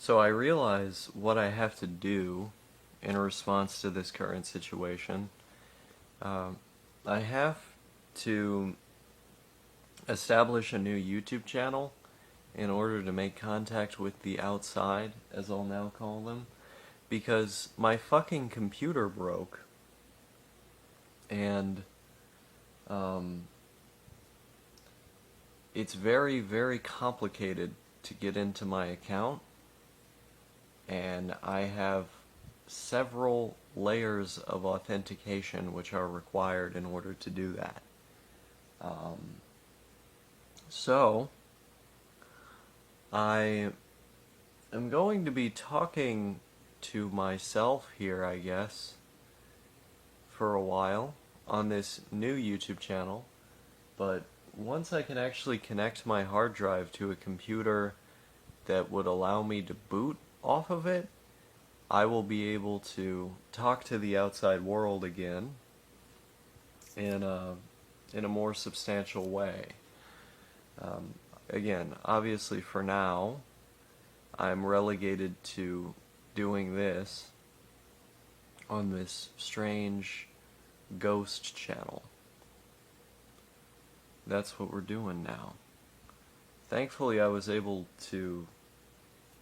So I realize what I have to do in response to this current situation. Um, I have to establish a new YouTube channel in order to make contact with the outside, as I'll now call them, because my fucking computer broke, and um, it's very, very complicated to get into my account, and I have several layers of authentication which are required in order to do that. Um, so, I am going to be talking to myself here, I guess, for a while on this new YouTube channel, but once I can actually connect my hard drive to a computer that would allow me to boot off of it, I will be able to talk to the outside world again in a more substantial way. Um, Again, obviously for now, I'm relegated to doing this on this strange ghost channel. That's what we're doing now. Thankfully, I was able to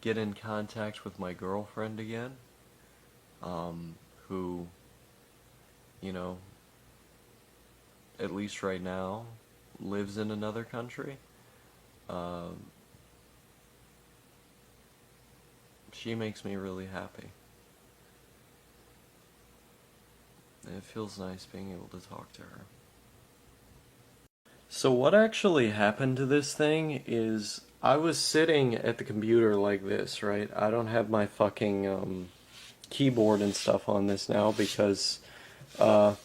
get in contact with my girlfriend again, who, you know, at least right now, lives in another country. Um, she makes me really happy. And it feels nice being able to talk to her. So what actually happened to this thing is I was sitting at the computer like this, right? I don't have my fucking keyboard and stuff on this now because uh,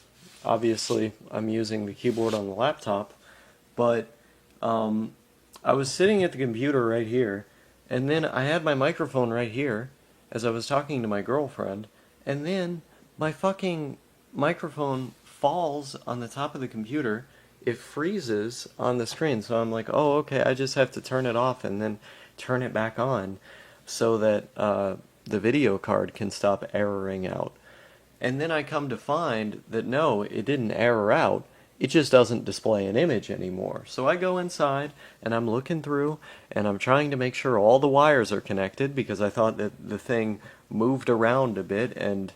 obviously I'm using the keyboard on the laptop, but I was sitting at the computer right here, and then I had my microphone right here as I was talking to my girlfriend, and then my fucking microphone falls on the top of the computer. It freezes on the screen, so I'm like, oh, okay, I just have to turn it off and then turn it back on so that the video card can stop erroring out. And then I come to find that no, it didn't error out. It just doesn't display an image anymore. So I go inside and I'm looking through and I'm trying to make sure all the wires are connected because I thought that the thing moved around a bit and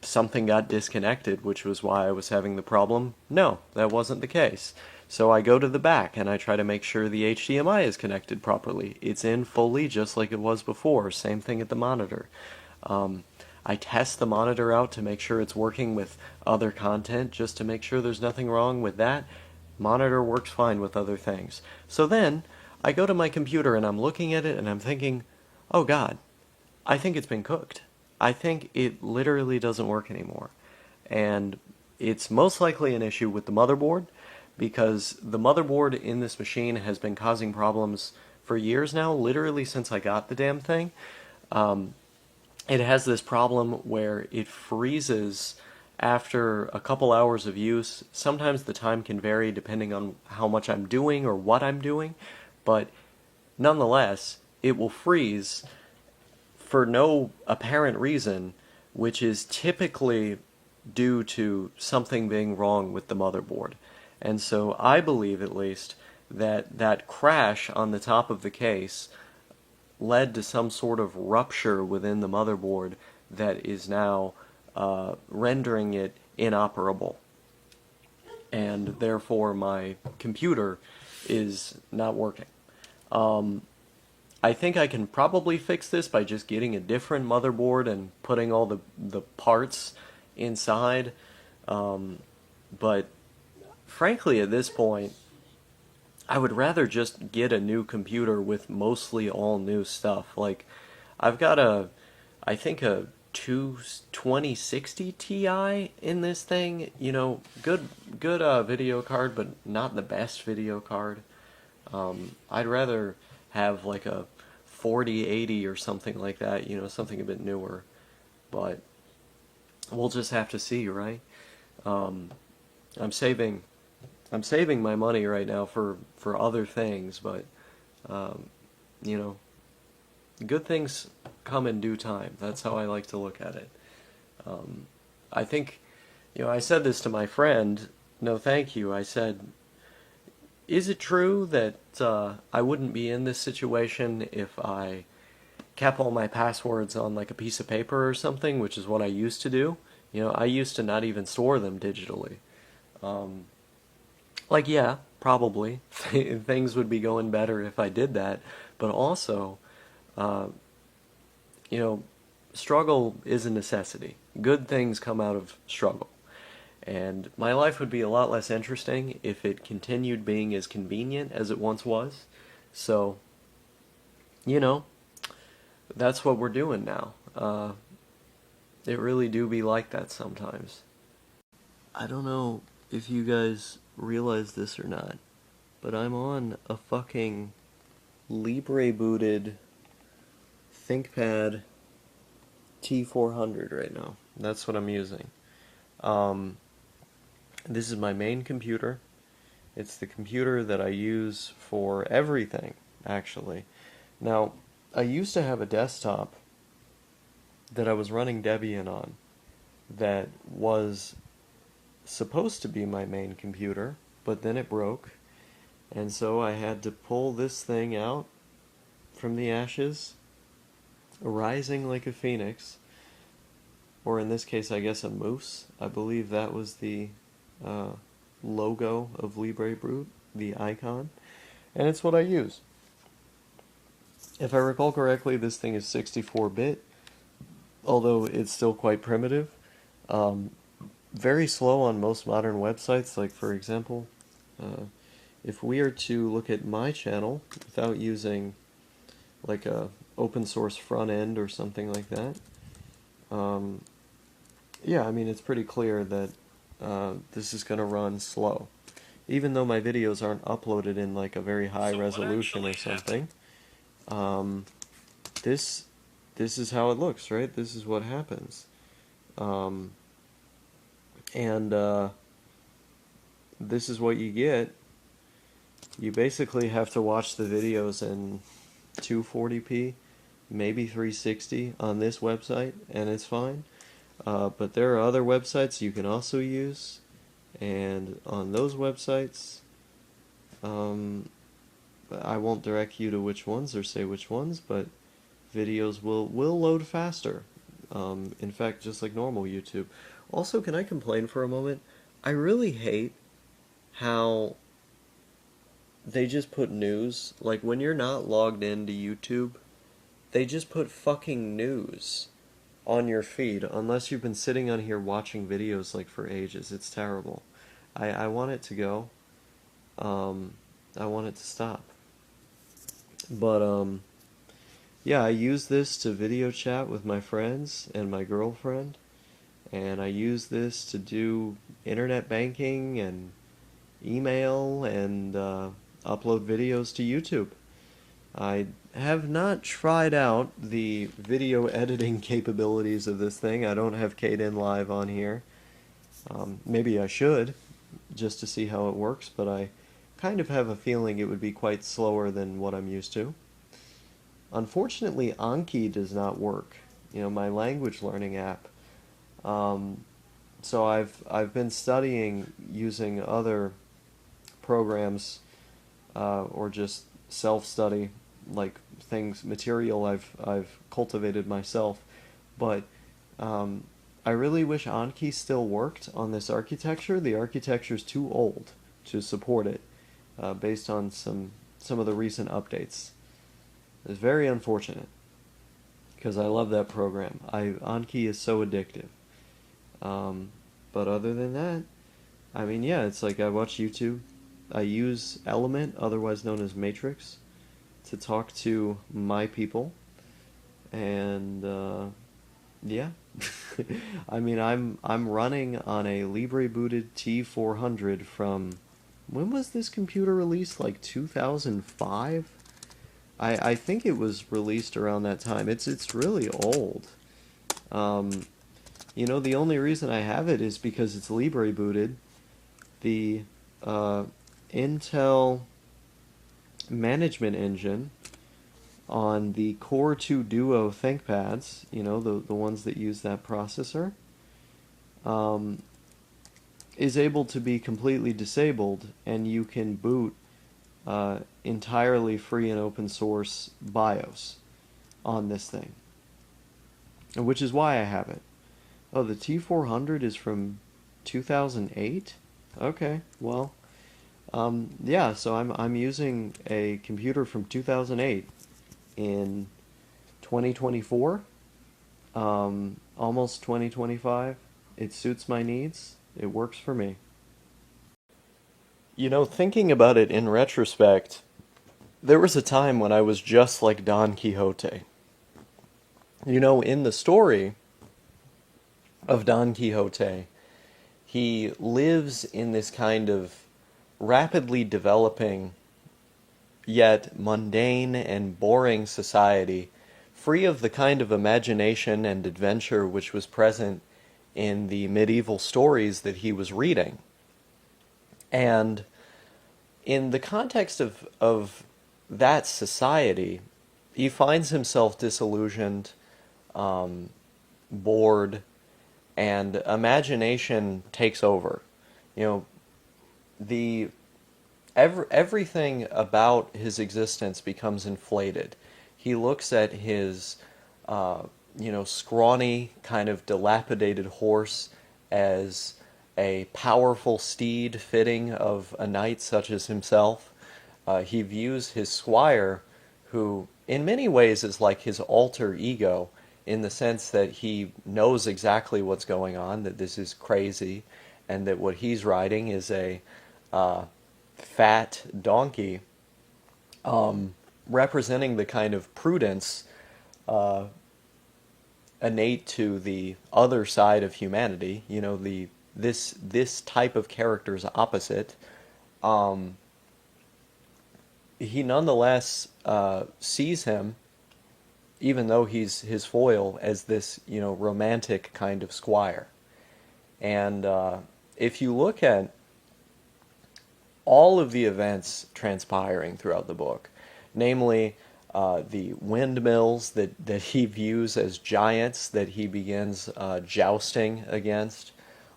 something got disconnected, which was why I was having the problem. No, that wasn't the case. So I go to the back and I try to make sure the HDMI is connected properly. It's in fully just like it was before. Same thing at the monitor. I test the monitor out to make sure it's working with other content, just to make sure there's nothing wrong with that. Monitor works fine with other things. So then, I go to my computer and I'm looking at it and I'm thinking, oh God, I think it's been cooked. I think it literally doesn't work anymore. And it's most likely an issue with the motherboard, because the motherboard in this machine has been causing problems for years now, literally since I got the damn thing. It has this problem where it freezes after a couple hours of use. Sometimes the time can vary depending on how much I'm doing or what I'm doing, but nonetheless, it will freeze for no apparent reason, which is typically due to something being wrong with the motherboard. And so I believe, at least, that that crash on the top of the case led to some sort of rupture within the motherboard that is now rendering it inoperable. And therefore my computer is not working. I think I can probably fix this by just getting a different motherboard and putting all the parts inside. But frankly, at this point, I would rather just get a new computer with mostly all new stuff. Like, I've got I think a 2060 Ti in this thing. You know, good video card, but not the best video card. I'd rather have like a 4080 or something like that. You know, something a bit newer. But we'll just have to see, right? Um, I'm saving my money right now for other things, but you know, good things come in due time. That's how I like to look at it. I think, I said this to my friend. No, thank you. I said, is it true that I wouldn't be in this situation if I kept all my passwords on like a piece of paper or something, which is what I used to do? I used to not even store them digitally. Like, yeah, probably. Things would be going better if I did that. But also, uh, you know, struggle is a necessity. Good things come out of struggle. And my life would be a lot less interesting if it continued being as convenient as it once was. So, you know, that's what we're doing now. It really do be like that sometimes. I don't know if you guys realize this or not, but I'm on a fucking Libre booted ThinkPad T400 right now. That's what I'm using. Um, this is my main computer. It's the computer that I use for everything, actually. Now, I used to have a desktop that I was running Debian on that was supposed to be my main computer, but then it broke, and so I had to pull this thing out from the ashes, rising like a phoenix, or in this case, I guess a moose. I believe that was the uh, logo of Libre Brute, the icon, and it's what I use. If I recall correctly, this thing is 64-bit, although it's still quite primitive. Um, Very slow on most modern websites, like for example, if we are to look at my channel without using like a open source front end or something like that, yeah, I mean it's pretty clear that this is going to run slow. Even though my videos aren't uploaded in like a very high resolution or something, um, this is how it looks, right? This is what happens. Um, and this is what you get. You basically have to watch the videos in 240p, maybe 360 on this website, and it's fine. But there are other websites you can also use, and on those websites, I won't direct you to which ones or say which ones, but videos will load faster. In fact, just like normal YouTube. Also, can I complain for a moment? I really hate how they just put news, like when you're not logged into YouTube, they just put fucking news on your feed, unless you've been sitting on here watching videos like for ages. It's terrible. I want it to go. I want it to stop. But, yeah, I use this to video chat with my friends and my girlfriend, and I use this to do internet banking and email and upload videos to YouTube. I have not tried out the video editing capabilities of this thing. I don't have Kdenlive on here. Maybe I should, just to see how it works, but I kind of have a feeling it would be quite slower than what I'm used to. Unfortunately, Anki does not work, my language learning app. So I've been studying using other programs or just self-study, like material I've cultivated myself. But I really wish Anki still worked on this architecture. The architecture's too old to support it, based on some of the recent updates. It's very unfortunate, because I love that program. Anki is so addictive. But other than that, I mean, yeah, it's like I watch YouTube. I use Element, otherwise known as Matrix, to talk to my people. And yeah, I mean, I'm running on a Libre booted T400 from, when was this computer released? Like 2005? I think it was released around that time. It's really old. The only reason I have it is because it's Libre booted. The Intel management engine on the Core 2 Duo ThinkPads, the ones that use that processor, um, is able to be completely disabled, and you can boot entirely free and open source BIOS on this thing, which is why I have it. Oh, the T400 is from 2008? Okay, well, yeah, so I'm using a computer from 2008 in 2024, almost 2025. It suits my needs. It works for me. Thinking about it in retrospect, there was a time when I was just like Don Quixote. In the story of Don Quixote, he lives in this kind of rapidly developing yet mundane and boring society, free of the kind of imagination and adventure which was present in the medieval stories that he was reading. And in the context of that society, he finds himself disillusioned, bored, and imagination takes over. You know, the everything about his existence becomes inflated. He looks at his, scrawny, kind of dilapidated horse as a powerful steed fitting of a knight such as himself. He views his squire, who in many ways is like his alter ego, in the sense that he knows exactly what's going on, that this is crazy, and that what he's riding is a fat donkey, representing the kind of prudence innate to the other side of humanity. This type of character's opposite. He nonetheless sees him, even though he's his foil, as this romantic kind of squire. And if you look at all of the events transpiring throughout the book, namely the windmills that he views as giants that he begins jousting against,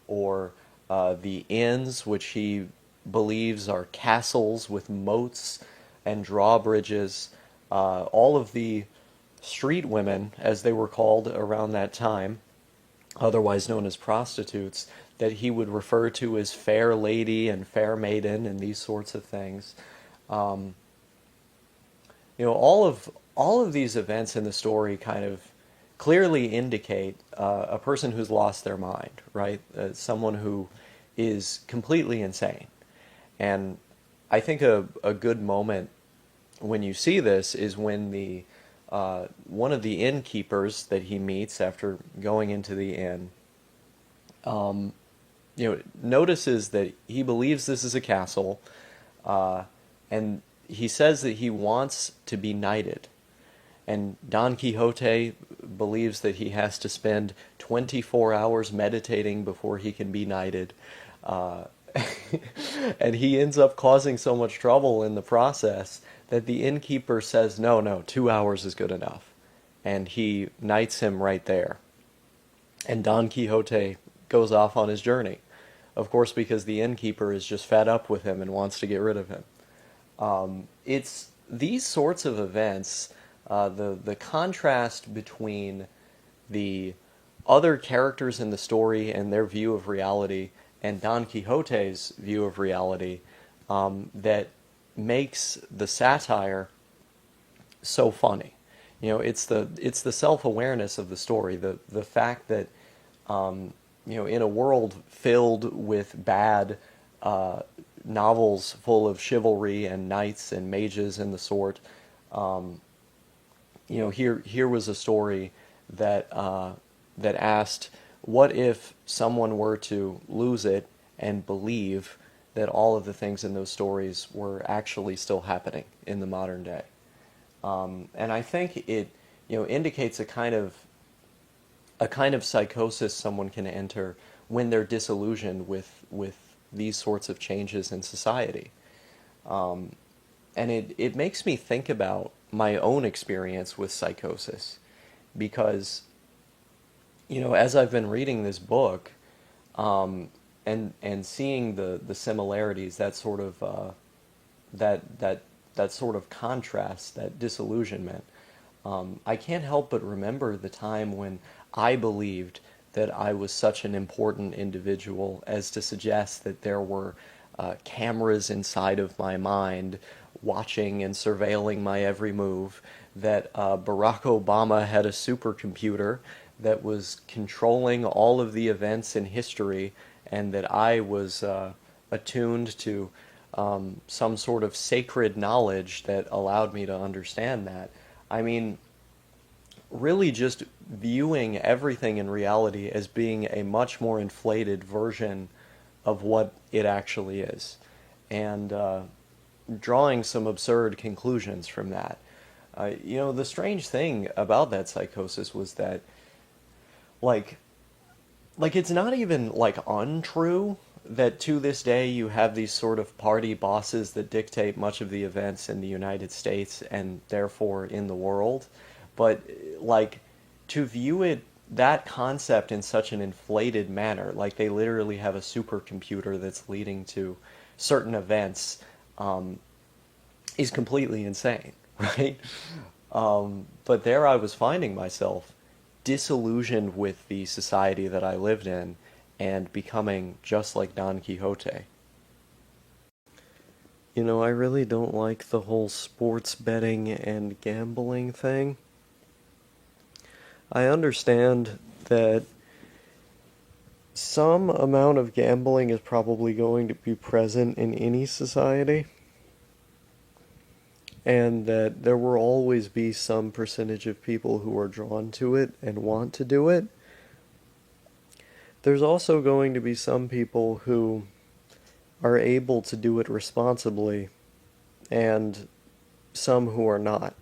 or the inns which he believes are castles with moats and drawbridges, all of the street women, as they were called around that time, otherwise known as prostitutes, that he would refer to as fair lady and fair maiden and these sorts of things. All of these events in the story kind of clearly indicate a person who's lost their mind, right? Someone who is completely insane. And I think a good moment when you see this is when the one of the innkeepers that he meets after going into the inn, notices that he believes this is a castle, and he says that he wants to be knighted. And Don Quixote believes that he has to spend 24 hours meditating before he can be knighted. And he ends up causing so much trouble in the process that the innkeeper says, no, 2 hours is good enough. And he knights him right there. And Don Quixote goes off on his journey. Of course, because the innkeeper is just fed up with him and wants to get rid of him. It's these sorts of events, the contrast between the other characters in the story and their view of reality and Don Quixote's view of reality, that makes the satire so funny. It's the self-awareness of the story, the fact that in a world filled with bad novels full of chivalry and knights and mages and the sort, here was a story that that asked, what if someone were to lose it and believe that all of the things in those stories were actually still happening in the modern day? And I think it indicates a kind of psychosis someone can enter when they're disillusioned with these sorts of changes in society. And it makes me think about my own experience with psychosis because, as I've been reading this book, um, and seeing the similarities, that that that sort of contrast, that disillusionment, I can't help but remember the time when I believed that I was such an important individual as to suggest that there were cameras inside of my mind watching and surveilling my every move, that Barack Obama had a supercomputer that was controlling all of the events in history, and that I was attuned to some sort of sacred knowledge that allowed me to understand that. I mean, really just viewing everything in reality as being a much more inflated version of what it actually is, and drawing some absurd conclusions from that. The strange thing about that psychosis was that, like, it's not even like untrue that to this day you have these sort of party bosses that dictate much of the events in the United States and therefore in the world. But like, to view it, that concept, in such an inflated manner, like they literally have a supercomputer that's leading to certain events, um, is completely insane, right? But there I was finding myself disillusioned with the society that I lived in and becoming just like Don Quixote. I really don't like the whole sports betting and gambling thing. I understand that some amount of gambling is probably going to be present in any society, and that there will always be some percentage of people who are drawn to it and want to do it. There's also going to be some people who are able to do it responsibly, and some who are not.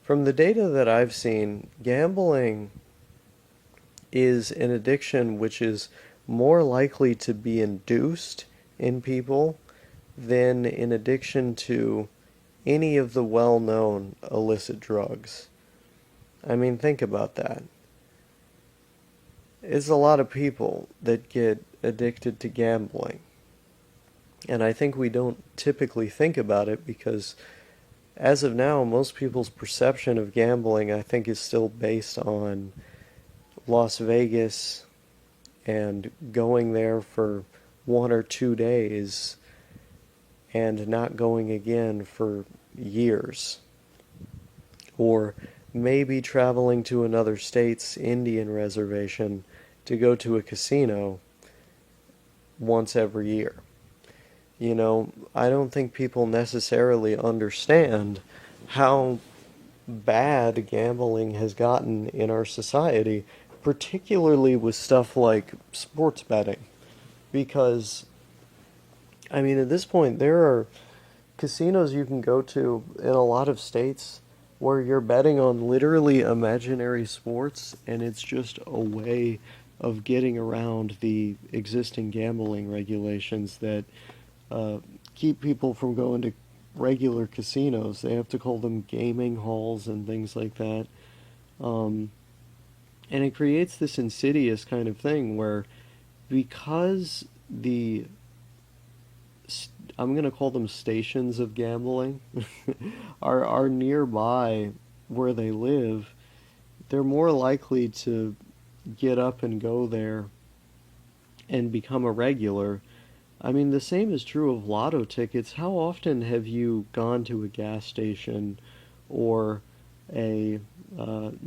From the data that I've seen, gambling is an addiction which is more likely to be induced in people than an addiction to any of the well-known illicit drugs. I mean, think about that. It's a lot of people that get addicted to gambling. And I think we don't typically think about it because, as of now, most people's perception of gambling, I think, is still based on Las Vegas and going there for 1 or 2 days and not going again for years. Or maybe traveling to another state's Indian reservation to go to a casino once every year. I don't think people necessarily understand how bad gambling has gotten in our society, particularly with stuff like sports betting. Because, I mean, at this point, there are casinos you can go to in a lot of states where you're betting on literally imaginary sports, and it's just a way of getting around the existing gambling regulations that keep people from going to regular casinos. They have to call them gaming halls and things like that. Um, and it creates this insidious kind of thing where, because I'm going to call them stations of gambling, are nearby where they live, they're more likely to get up and go there and become a regular. I mean, the same is true of lotto tickets. How often have you gone to a gas station or a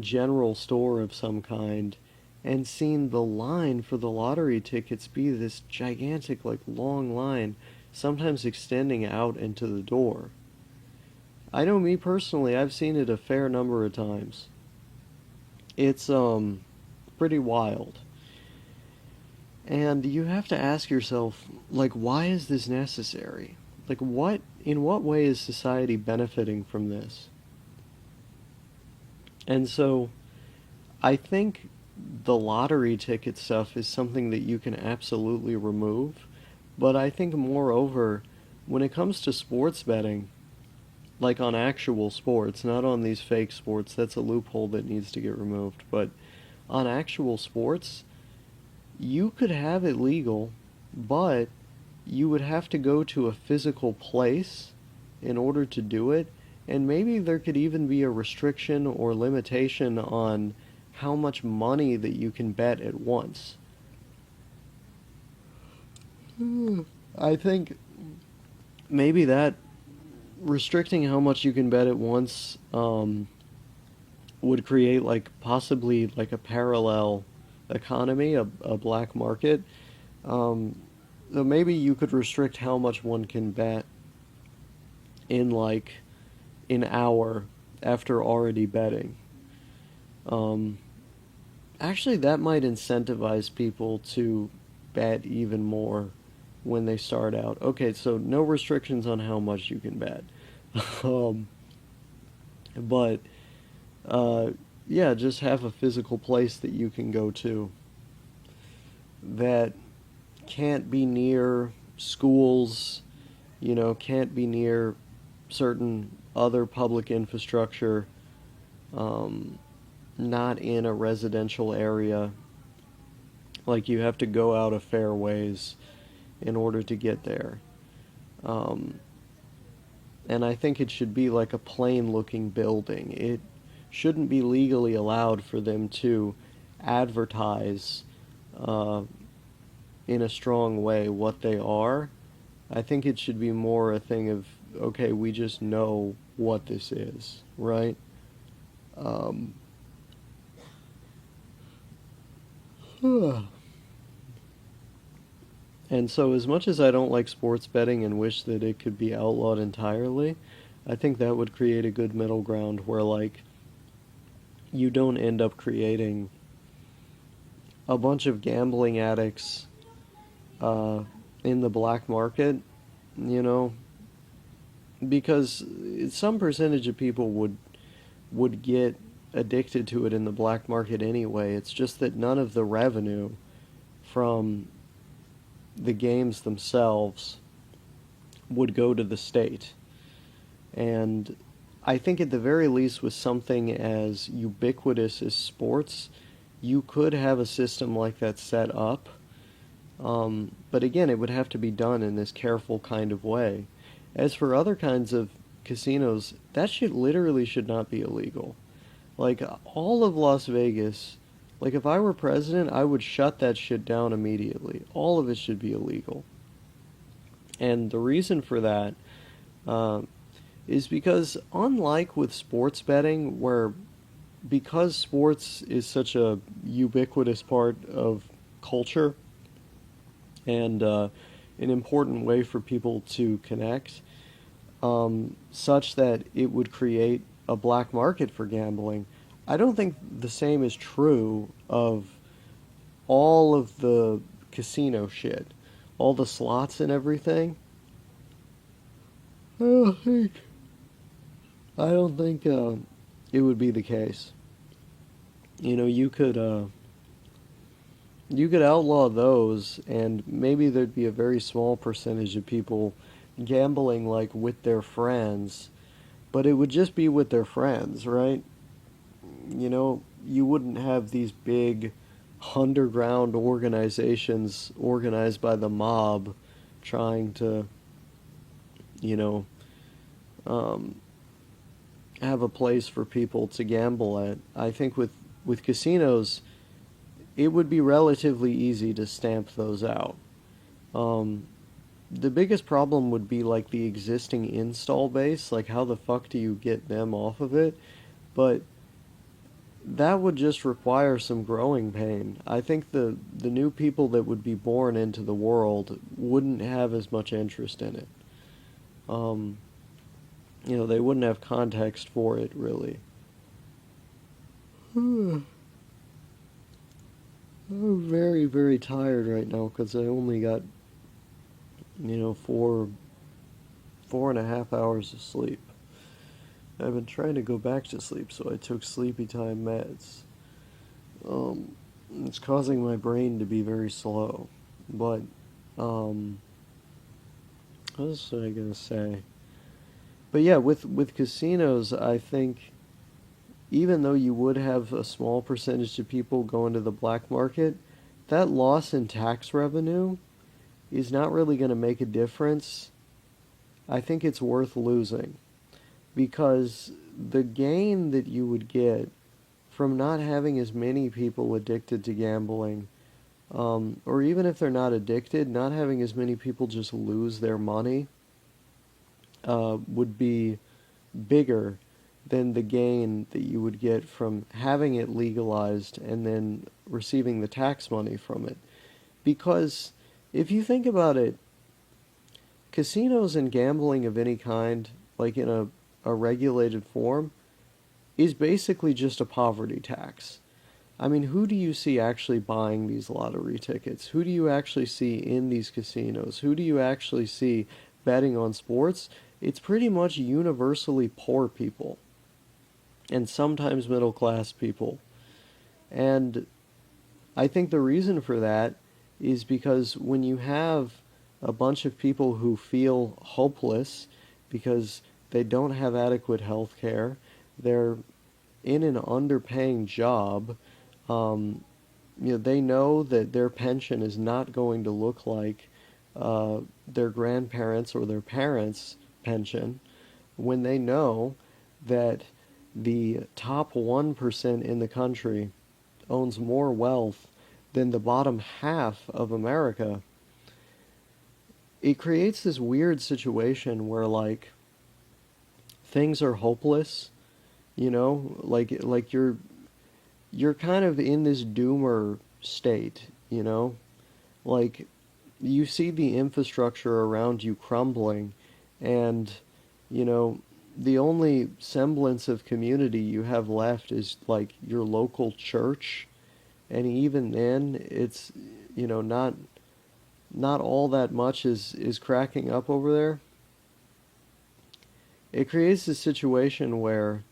general store of some kind and seen the line for the lottery tickets be this gigantic, like, long line, sometimes extending out into the door? I know, me personally, I've seen it a fair number of times. It's pretty wild. And you have to ask yourself, like, why is this necessary? Like, in what way is society benefiting from this? And so, I think the lottery ticket stuff is something that you can absolutely remove. But I think, moreover, when it comes to sports betting, like on actual sports, not on these fake sports. That's a loophole that needs to get removed. But on actual sports, you could have it legal, but you would have to go to a physical place in order to do it, and maybe there could even be a restriction or limitation on how much money that you can bet at once. I think maybe that restricting how much you can bet at once would create like possibly like a parallel economy, a black market. Um, so maybe you could restrict how much one can bet in like an hour after already betting. Um, Actually, that might incentivize people to bet even more when they start out. Okay, so no restrictions on how much you can bet. um, but uh, yeah, just have a physical place that you can go to that can't be near schools, can't be near certain other public infrastructure, um, not in a residential area. Like you have to go out a fair ways in order to get there. Um, and I think it should be like a plain looking building. It shouldn't be legally allowed for them to advertise uh, in a strong way what they are. I think it should be more a thing of, okay, we just know what this is, right? Um, and so, as much as I don't like sports betting and wish that it could be outlawed entirely, I think that would create a good middle ground where, like, you don't end up creating a bunch of gambling addicts uh, in the black market, you know, because some percentage of people would get addicted to it in the black market anyway. It's just that none of the revenue from the games themselves would go to the state. And I think at the very least with something as ubiquitous as sports, you could have a system like that set up. But again, it would have to be done in this careful kind of way. As for other kinds of casinos, that shit literally should not be illegal. Like, all of Las Vegas, like, if I were president, I would shut that shit down immediately. All of it should be illegal. And the reason for that uh, is because, unlike with sports betting, where because sports is such a ubiquitous part of culture and an important way for people to connect, such that it would create a black market for gambling. I don't think the same is true of all of the casino shit, all the slots and everything. I don't think it would be the case. You know, you could outlaw those, and maybe there'd be a very small percentage of people gambling like with their friends, but it would just be with their friends, right? You know, you wouldn't have these big underground organizations organized by the mob trying to, you know, um, have a place for people to gamble at. I think with casinos, it would be relatively easy to stamp those out. Um, the biggest problem would be like the existing install base, like how the fuck do you get them off of it? But that would just require some growing pain. I think the new people that would be born into the world wouldn't have as much interest in it. Um, they wouldn't have context for it really. I'm very, very tired right now because I only got, 4.5 hours of sleep. I've been trying to go back to sleep, so I took sleepy time meds. Um, it's causing my brain to be very slow. But, what was I gonna say? But yeah, with casinos, I think even though you would have a small percentage of people go into the black market, that loss in tax revenue is not really going to make a difference. I think it's worth losing because the gain that you would get from not having as many people addicted to gambling, or even if they're not addicted, not having as many people just lose their money, would be bigger than the gain that you would get from having it legalized and then receiving the tax money from it. Because if you think about it, casinos and gambling of any kind, like in a regulated form, is basically just a poverty tax. I mean, who do you see actually buying these lottery tickets? Who do you actually see in these casinos? Who do you actually see betting on sports? It's pretty much universally poor people and sometimes middle class people. And I think the reason for that is because when you have a bunch of people who feel hopeless because they don't have adequate health care, they're in an underpaying job, um, they know that their pension is not going to look like their grandparents or their parents' pension, when they know that the top 1% in the country owns more wealth than the bottom half of America, it creates this weird situation where like things are hopeless, like you're kind of in this doomer state, like you see the infrastructure around you crumbling and you know the only semblance of community you have left is like your local church, and even then it's not all that much is cracking up over there. It creates a situation where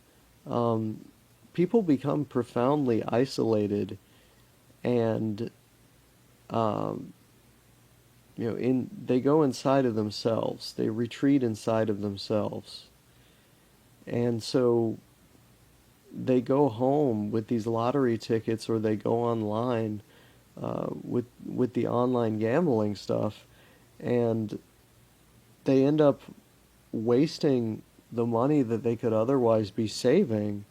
um, people become profoundly isolated and um, they go inside of themselves. They retreat inside of themselves. And so they go home with these lottery tickets or they go online with the online gambling stuff, and they end up wasting the money that they could otherwise be saving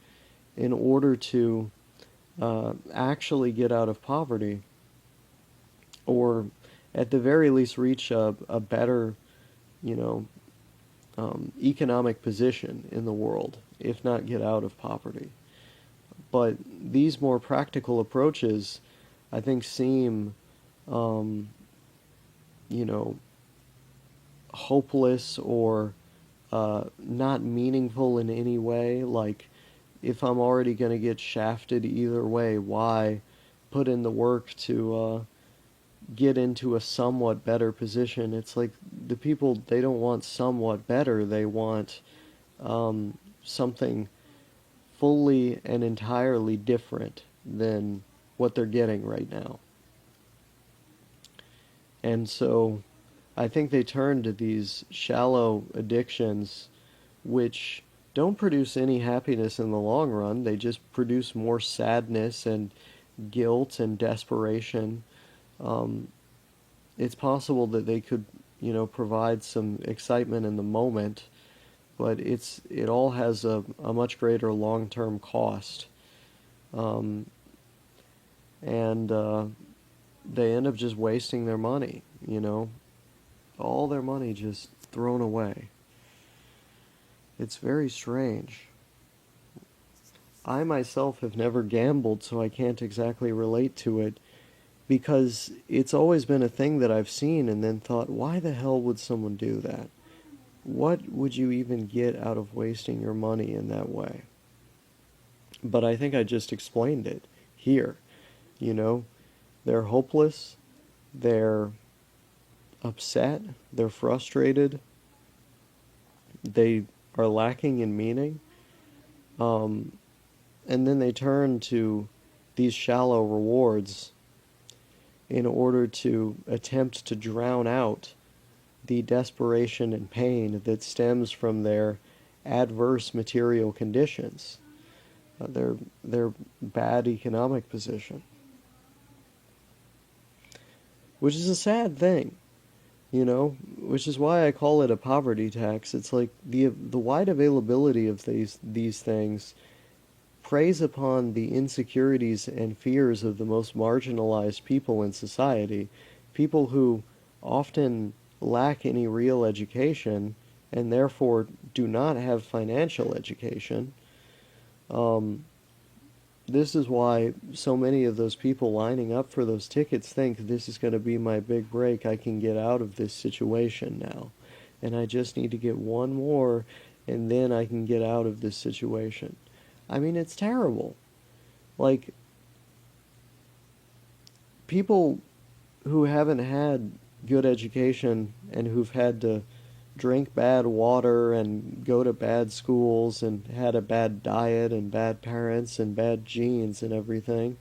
in order to actually get out of poverty, or at the very least reach a better, you know, economic position in the world, if not get out of poverty. But these more practical approaches, I think, seem, um, you know, hopeless or not meaningful in any way. Like, if I'm already going to get shafted either way, why put in the work to get into a somewhat better position? It's like the people, they don't want somewhat better, they want something fully and entirely different than what they're getting right now. And so I think they turn to these shallow addictions which don't produce any happiness in the long run. They just produce more sadness and guilt and desperation. Um, it's possible that they could, provide some excitement in the moment, but it all has a much greater long-term cost. Um, and they end up just wasting their money, all their money just thrown away. It's very strange. I myself have never gambled, so I can't exactly relate to it because it's always been a thing that I've seen and then thought, why the hell would someone do that? What would you even get out of wasting your money in that way? But I think I just explained it here. You know, they're hopeless, they're upset, they're frustrated, they are lacking in meaning, um, and then they turn to these shallow rewards in order to attempt to drown out the desperation and pain that stems from their adverse material conditions, their bad economic position, which is a sad thing, you know, which is why I call it a poverty tax. It's like the wide availability of these things preys upon the insecurities and fears of the most marginalized people in society, people who often lack any real education and therefore do not have financial education. Um, this is why so many of those people lining up for those tickets think this is going to be my big break. I can get out of this situation now. And I just need to get one more, and then I can get out of this situation. I mean, it's terrible. Like, people who haven't had good education and who've had to drink bad water and go to bad schools and had a bad diet and bad parents and bad genes and everything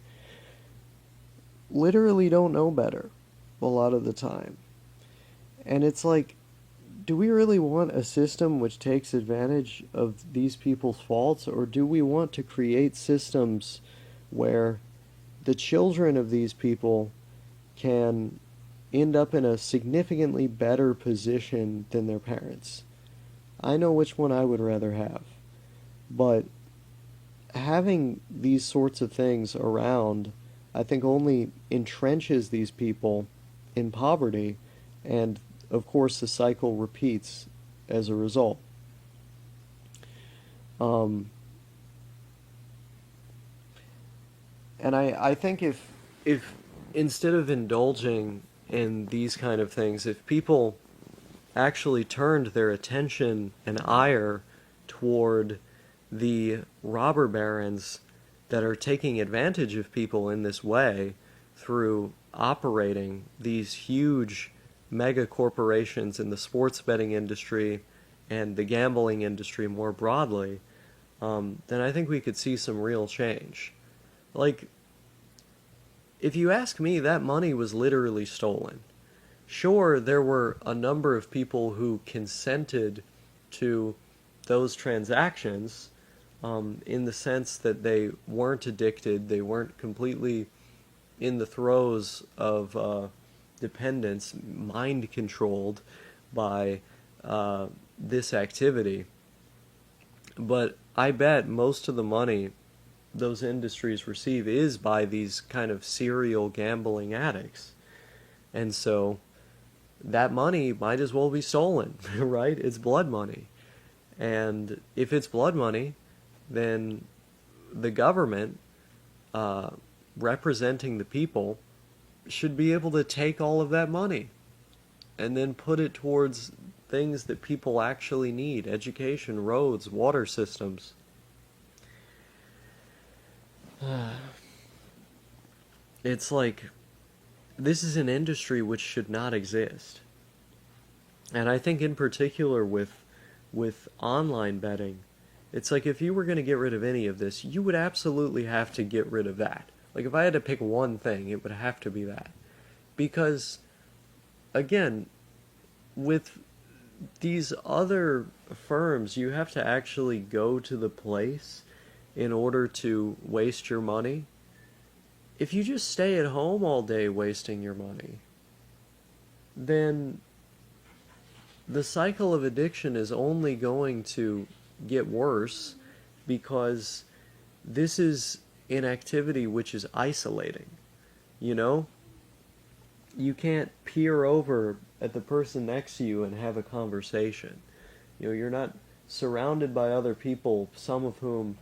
literally don't know better a lot of the time. And it's like, do we really want a system which takes advantage of these people's faults, or do we want to create systems where the children of these people can end up in a significantly better position than their parents? I know which one I would rather have. But having these sorts of things around, I think, only entrenches these people in poverty, and of course the cycle repeats as a result. Um, and I think if instead of indulging in these kind of things, if people actually turned their attention and ire toward the robber barons that are taking advantage of people in this way through operating these huge mega corporations in the sports betting industry and the gambling industry more broadly, then I think we could see some real change. Like, if you ask me, that money was literally stolen. Sure, there were a number of people who consented to those transactions, in the sense that they weren't addicted, they weren't completely in the throes of dependence, mind controlled by this activity. But I bet most of the money those industries receive is by these kind of serial gambling addicts. And so that money might as well be stolen, right? It's blood money. And if it's blood money, then the government, representing the people, should be able to take all of that money and then put it towards things that people actually need: education, roads, water systems. It's like, this is an industry which should not exist. And I think in particular with online betting, it's like, if you were going to get rid of any of this, you would absolutely have to get rid of that. Like, if I had to pick one thing, it would have to be that. Because, again, with these other firms, you have to actually go to the place in order to waste your money. If you just stay at home all day wasting your money, then the cycle of addiction is only going to get worse, because this is an activity which is isolating. You know? You can't peer over at the person next to you and have a conversation. You know, you're not surrounded by other people, some of whom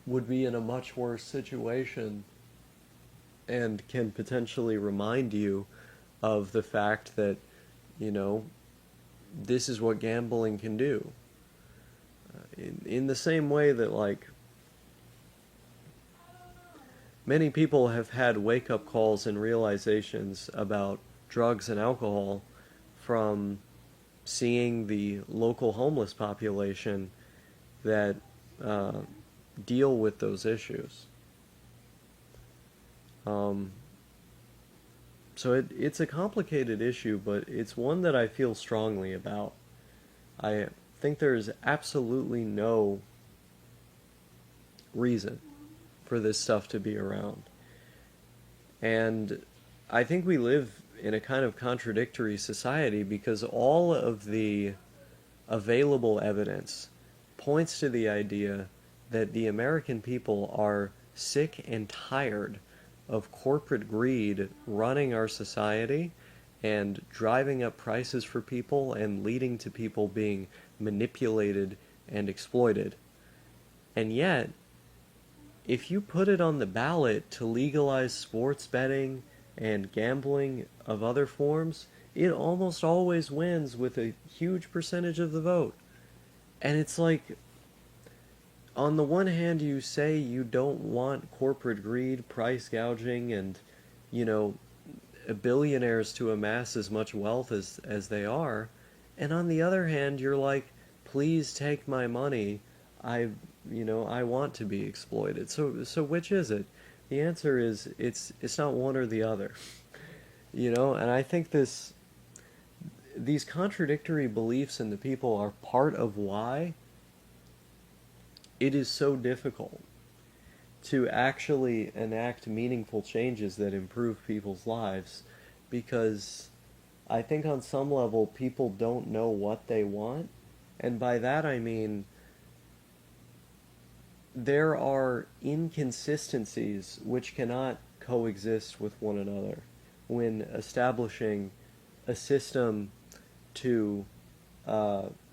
would be in a much worse situation and can potentially remind you of the fact that, you know, this is what gambling can do. In the same way that, like, many people have had wake-up calls and realizations about drugs and alcohol from seeing the local homeless population that deal with those issues. So it's a complicated issue, but it's one that I feel strongly about. I think there's absolutely no reason for this stuff to be around. And I think we live in a kind of contradictory society because all of the available evidence points to the idea that the American people are sick and tired of corporate greed running our society and driving up prices for people and leading to people being manipulated and exploited. And yet, if you put it on the ballot to legalize sports betting and gambling of other forms, it almost always wins with a huge percentage of the vote. And it's like, on the one hand, you say you don't want corporate greed, price gouging, and, you know, billionaires to amass as much wealth as they are. And on the other hand, you're like, please take my money. I want to be exploited. So which is it? The answer is it's not one or the other. And I think these contradictory beliefs in the people are part of why it is so difficult to actually enact meaningful changes that improve people's lives, because I think on some level people don't know what they want. And by that I mean there are inconsistencies which cannot coexist with one another when establishing a system to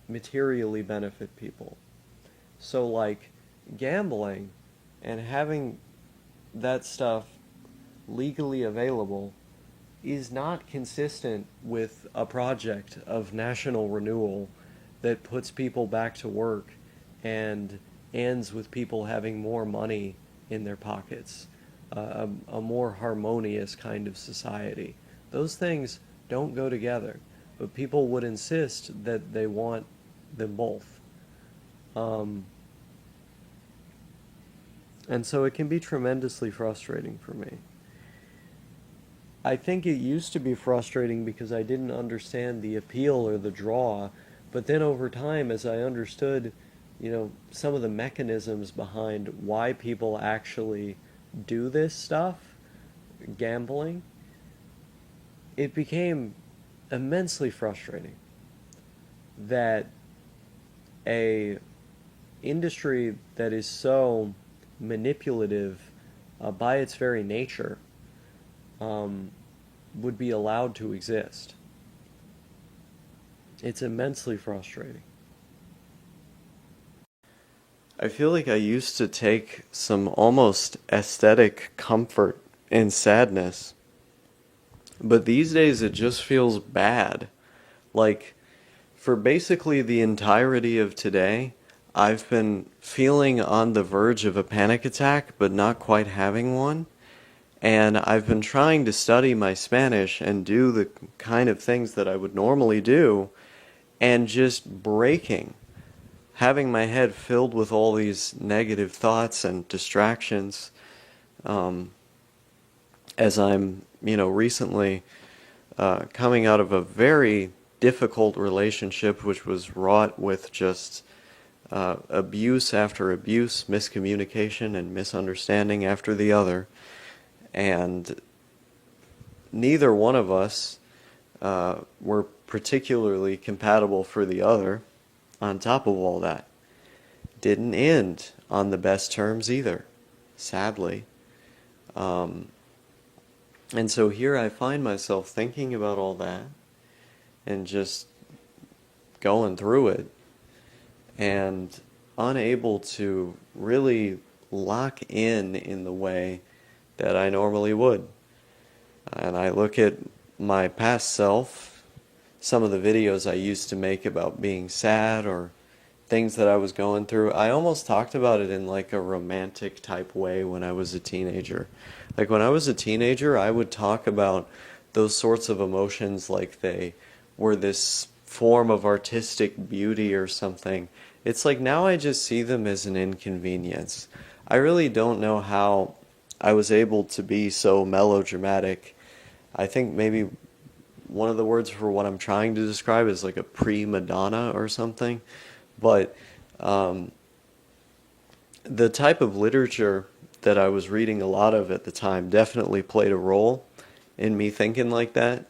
materially benefit people. So like gambling and having that stuff legally available is not consistent with a project of national renewal that puts people back to work and ends with people having more money in their pockets, a more harmonious kind of society. Those things don't go together, but people would insist that they want them both. And so it can be tremendously frustrating for me. I think it used to be frustrating because I didn't understand the appeal or the draw, but then over time, as I understood, some of the mechanisms behind why people actually do this stuff, gambling, it became immensely frustrating that a industry that is so manipulative by its very nature would be allowed to exist. It's immensely frustrating. I feel like I used to take some almost aesthetic comfort in sadness, but these days it just feels bad. Like, for basically the entirety of today, I've been feeling on the verge of a panic attack, but not quite having one. And I've been trying to study my Spanish and do the kind of things that I would normally do, and just breaking. Having my head filled with all these negative thoughts and distractions, as I'm, recently coming out of a very difficult relationship which was wrought with just abuse after abuse, miscommunication and misunderstanding after the other. And neither one of us were particularly compatible for the other. On top of all that, didn't end on the best terms either, sadly. And so here I find myself thinking about all that and just going through it and unable to really lock in the way that I normally would. And I look at my past self, some of the videos I used to make about being sad or things that I was going through. I almost talked about it in like a romantic type way when I was a teenager. Like when I was a teenager, I would talk about those sorts of emotions like they were this form of artistic beauty or something. It's like now I just see them as an inconvenience. I really don't know how I was able to be so melodramatic. I think maybe one of the words for what I'm trying to describe is like a prima donna or something. But um, the type of literature that I was reading a lot of at the time definitely played a role in me thinking like that.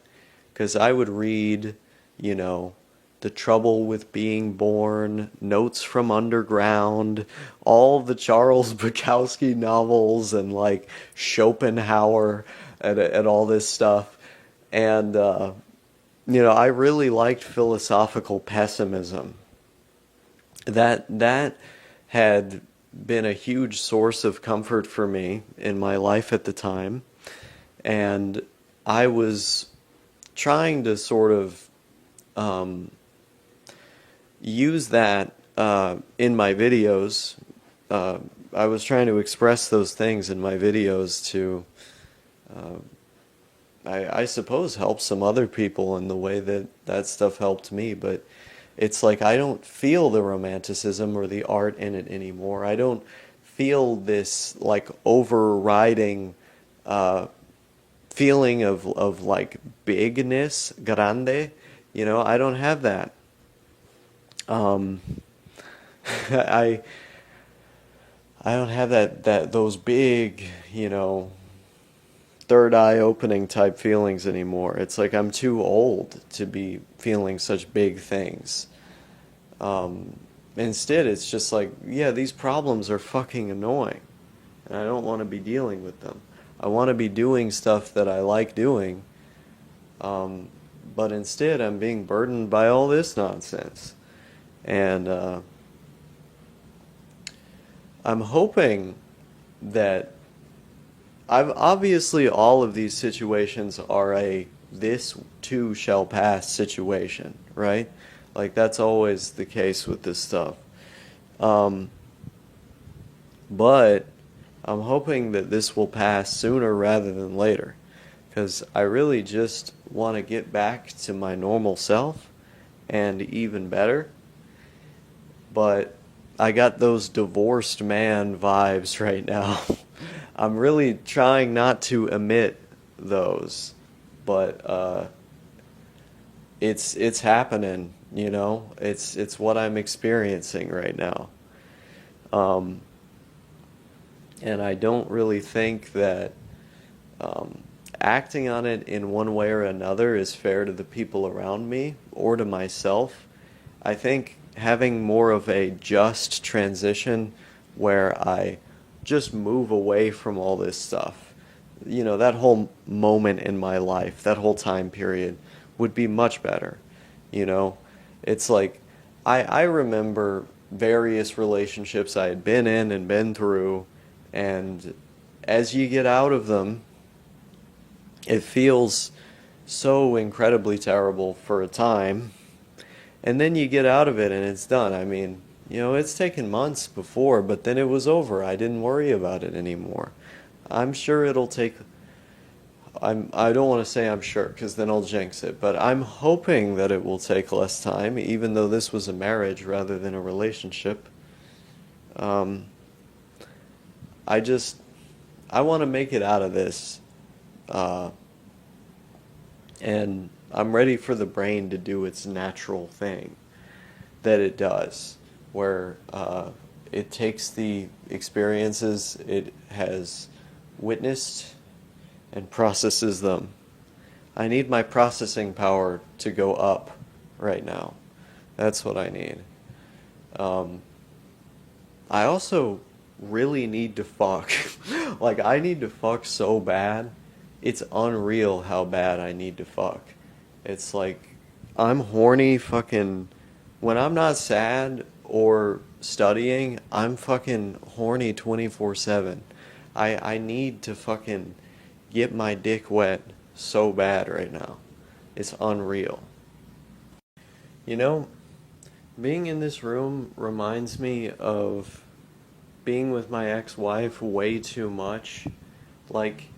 Because I would read, you know, The Trouble with Being Born, Notes from Underground, all the Charles Bukowski novels, and like Schopenhauer and all this stuff. And, I really liked philosophical pessimism. That had been a huge source of comfort for me in my life at the time. And I was trying to sort of um, use that in my videos. Uh, I was trying to express those things in my videos to, uh, I suppose, help some other people in the way that that stuff helped me. But it's like I don't feel the romanticism or the art in it anymore. I don't feel this like overriding uh, feeling of like bigness, grande. I don't have that. Um, I I don't have that those big, third eye opening type feelings anymore. It's like I'm too old to be feeling such big things. Um, Instead, it's just like, yeah, these problems are fucking annoying, and I don't want to be dealing with them. I want to be doing stuff that I like doing, um, but instead, I'm being burdened by all this nonsense. And I'm hoping that I've obviously all of these situations are a this too shall pass situation, right? Like that's always the case with this stuff. Um, but I'm hoping that this will pass sooner rather than later, because I really just want to get back to my normal self and even better. But I got those divorced man vibes right now. I'm really trying not to emit those, but it's happening. It's what I'm experiencing right now. Um, and I don't really think that um, acting on it in one way or another is fair to the people around me or to myself. I think having more of a just transition where I just move away from all this stuff, that whole moment in my life, that whole time period would be much better. You know, it's like I remember various relationships I had been in and been through, and as you get out of them, it feels so incredibly terrible for a time, and then you get out of it and it's done. I mean, it's taken months before, but then it was over. I didn't worry about it anymore. I'm sure it'll take I don't want to say I'm sure because then I'll jinx it, but I'm hoping that it will take less time even though this was a marriage rather than a relationship. Um I just I want to make it out of this. Uh and I'm ready for the brain to do its natural thing that it does, where it takes the experiences it has witnessed and processes them. I need my processing power to go up right now. That's what I need. Um, I also really need to fuck. Like, I need to fuck so bad. It's unreal how bad I need to fuck. It's like, I'm horny fucking. When I'm not sad or studying, I'm fucking horny 24/7. I need to fucking get my dick wet so bad right now. It's unreal. You know, being in this room reminds me of being with my ex-wife way too much. Like,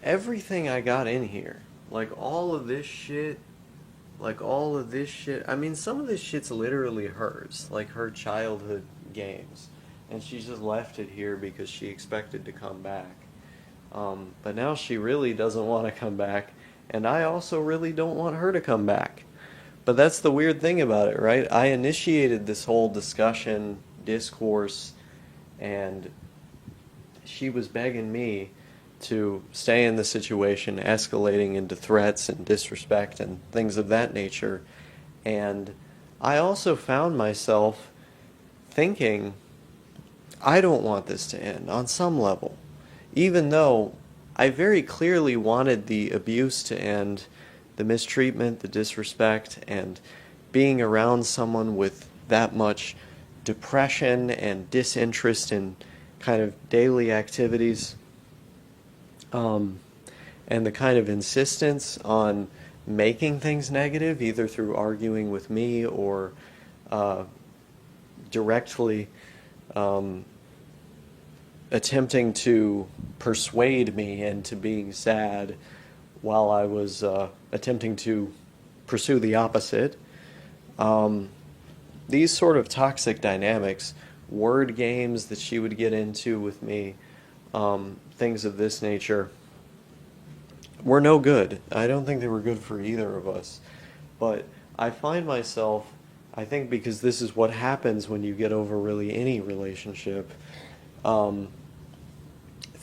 everything I got in here, like all of this shit, I mean, some of this shit's literally hers, like her childhood games. And she just left it here because she expected to come back. But now she really doesn't want to come back, and I also really don't want her to come back. But that's the weird thing about it, right? I initiated this whole discussion, discourse, and she was begging me to stay in the situation, escalating into threats and disrespect and things of that nature. And I also found myself thinking, I don't want this to end on some level. Even though I very clearly wanted the abuse to end, the mistreatment, the disrespect, and being around someone with that much depression and disinterest in kind of daily activities, um, and the kind of insistence on making things negative, either through arguing with me or uh, directly um, attempting to persuade me into being sad while I was attempting to pursue the opposite. Um, these sort of toxic dynamics, word games that she would get into with me, things of this nature, were no good. I don't think they were good for either of us. But I find myself, I think because this is what happens when you get over really any relationship, um,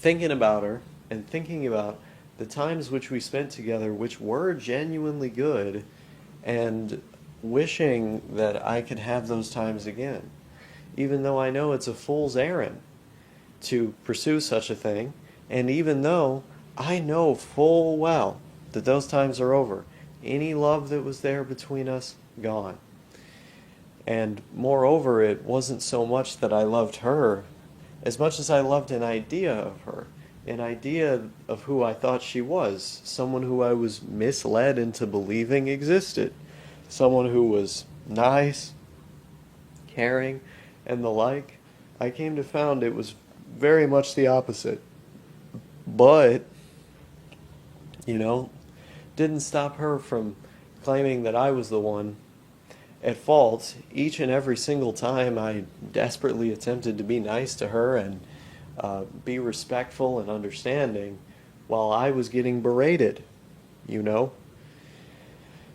thinking about her and thinking about the times which we spent together, which were genuinely good, and wishing that I could have those times again. Even though I know it's a fool's errand to pursue such a thing, and even though I know full well that those times are over, any love that was there between us, gone. And moreover, it wasn't so much that I loved her as much as I loved an idea of her, an idea of who I thought she was, someone who I was misled into believing existed, someone who was nice, caring, and the like. I came to find it was very much the opposite. But, you know, didn't stop her from claiming that I was the one at fault each and every single time I desperately attempted to be nice to her and be respectful and understanding while I was getting berated, you know?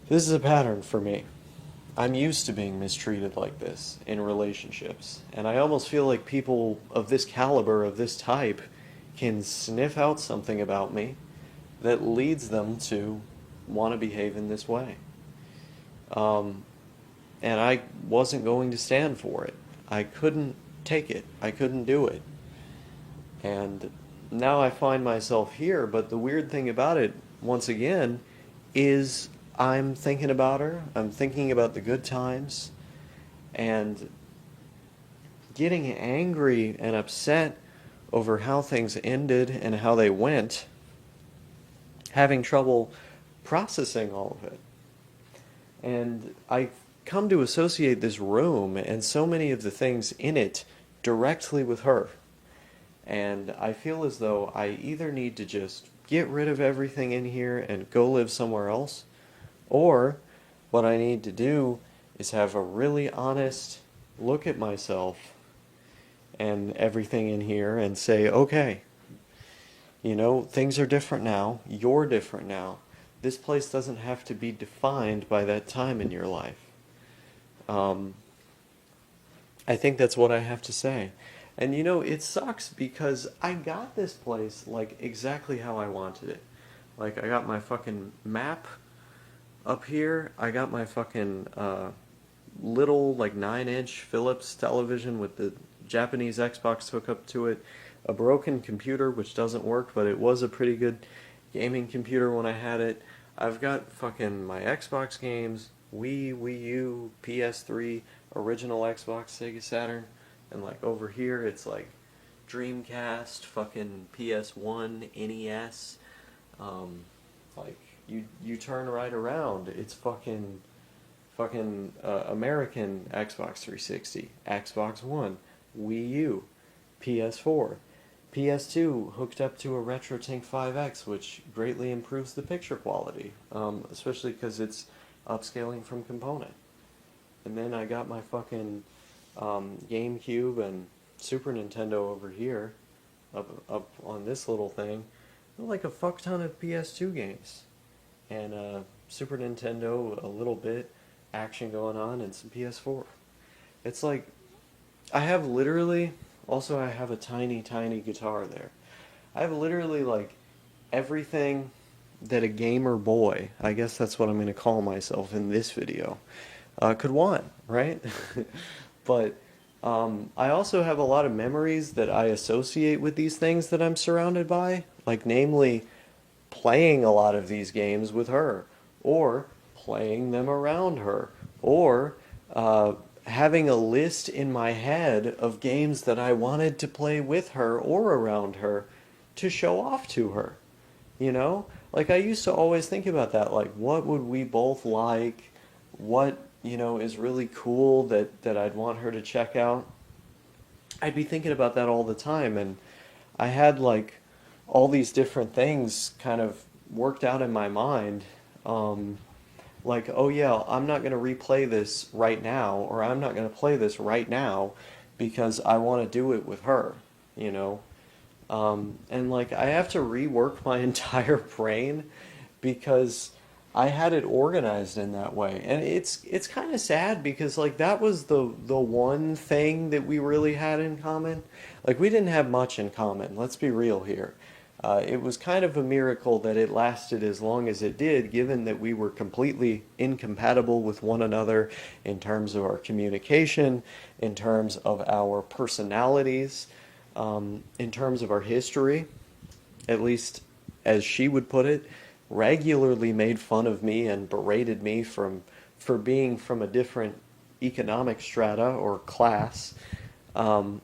This is a pattern for me. I'm used to being mistreated like this in relationships, and I almost feel like people of this caliber, of this type, can sniff out something about me that leads them to want to behave in this way. Um, and I wasn't going to stand for it. I couldn't take it. I couldn't do it. And now I find myself here, but the weird thing about it, once again, is I'm thinking about her. I'm thinking about the good times and getting angry and upset over how things ended and how they went, having trouble processing all of it. And I come to associate this room and so many of the things in it directly with her. And I feel as though I either need to just get rid of everything in here and go live somewhere else, or what I need to do is have a really honest look at myself and everything in here and say, okay, you know, things are different now. You're different now. This place doesn't have to be defined by that time in your life. Um, I think that's what I have to say. And you know, it sucks because I got this place like exactly how I wanted it. Like, I got my fucking map up here. I got my fucking little, like, 9-inch Philips television with the Japanese Xbox hookup to it. A broken computer, which doesn't work, but it was a pretty good gaming computer when I had it. I've got fucking my Xbox games, Wii U, PS3, original Xbox, Sega Saturn, and like over here it's like Dreamcast, fucking PS1, NES. Like you turn right around, it's fucking American Xbox 360, Xbox One, Wii U, PS4, PS2 hooked up to a RetroTink 5X, which greatly improves the picture quality, especially because it's upscaling from component. And then I got my fucking GameCube and Super Nintendo over here, up on this little thing, like a fuck ton of PS2 games, and Super Nintendo a little bit, action going on and some PS4. It's like, I have literally, also I have a tiny, tiny guitar there. I have literally like everything that a gamer boy, I guess that's what I'm going to call myself in this video, could want, right? But I also have a lot of memories that I associate with these things that I'm surrounded by, like namely playing a lot of these games with her, or playing them around her, or having a list in my head of games that I wanted to play with her or around her to show off to her. You know? Like I used to always think about that, like what would we both like? What, is really cool that I'd want her to check out? I'd be thinking about that all the time, and I had like all these different things kind of worked out in my mind. Um, like, oh yeah, I'm not going to replay this right now, or I'm not going to play this right now because I want to do it with her, you know? And like, I have to rework my entire brain because I had it organized in that way. And it's kind of sad because like that was the one thing that we really had in common. Like we didn't have much in common. Let's be real here. It was kind of a miracle that it lasted as long as it did, given that we were completely incompatible with one another in terms of our communication, in terms of our personalities, in terms of our history, at least as she would put it, regularly made fun of me and berated me for being from a different economic strata or class. Um,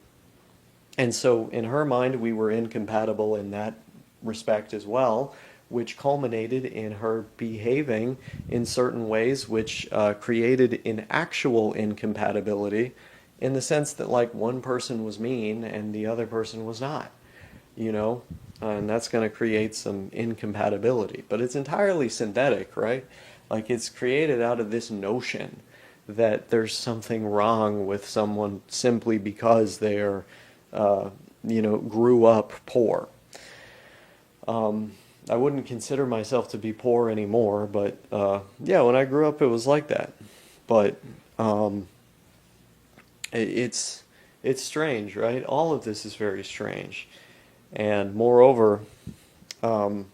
and so in her mind, we were incompatible in that respect as well, which culminated in her behaving in certain ways, which created an actual incompatibility in the sense that like one person was mean and the other person was not, you know? And that's going to create some incompatibility. But it's entirely synthetic, right? Like it's created out of this notion that there's something wrong with someone simply because they're, grew up poor. I wouldn't consider myself to be poor anymore, but yeah, when I grew up, it was like that. But it's strange, right? All of this is very strange, and moreover, um,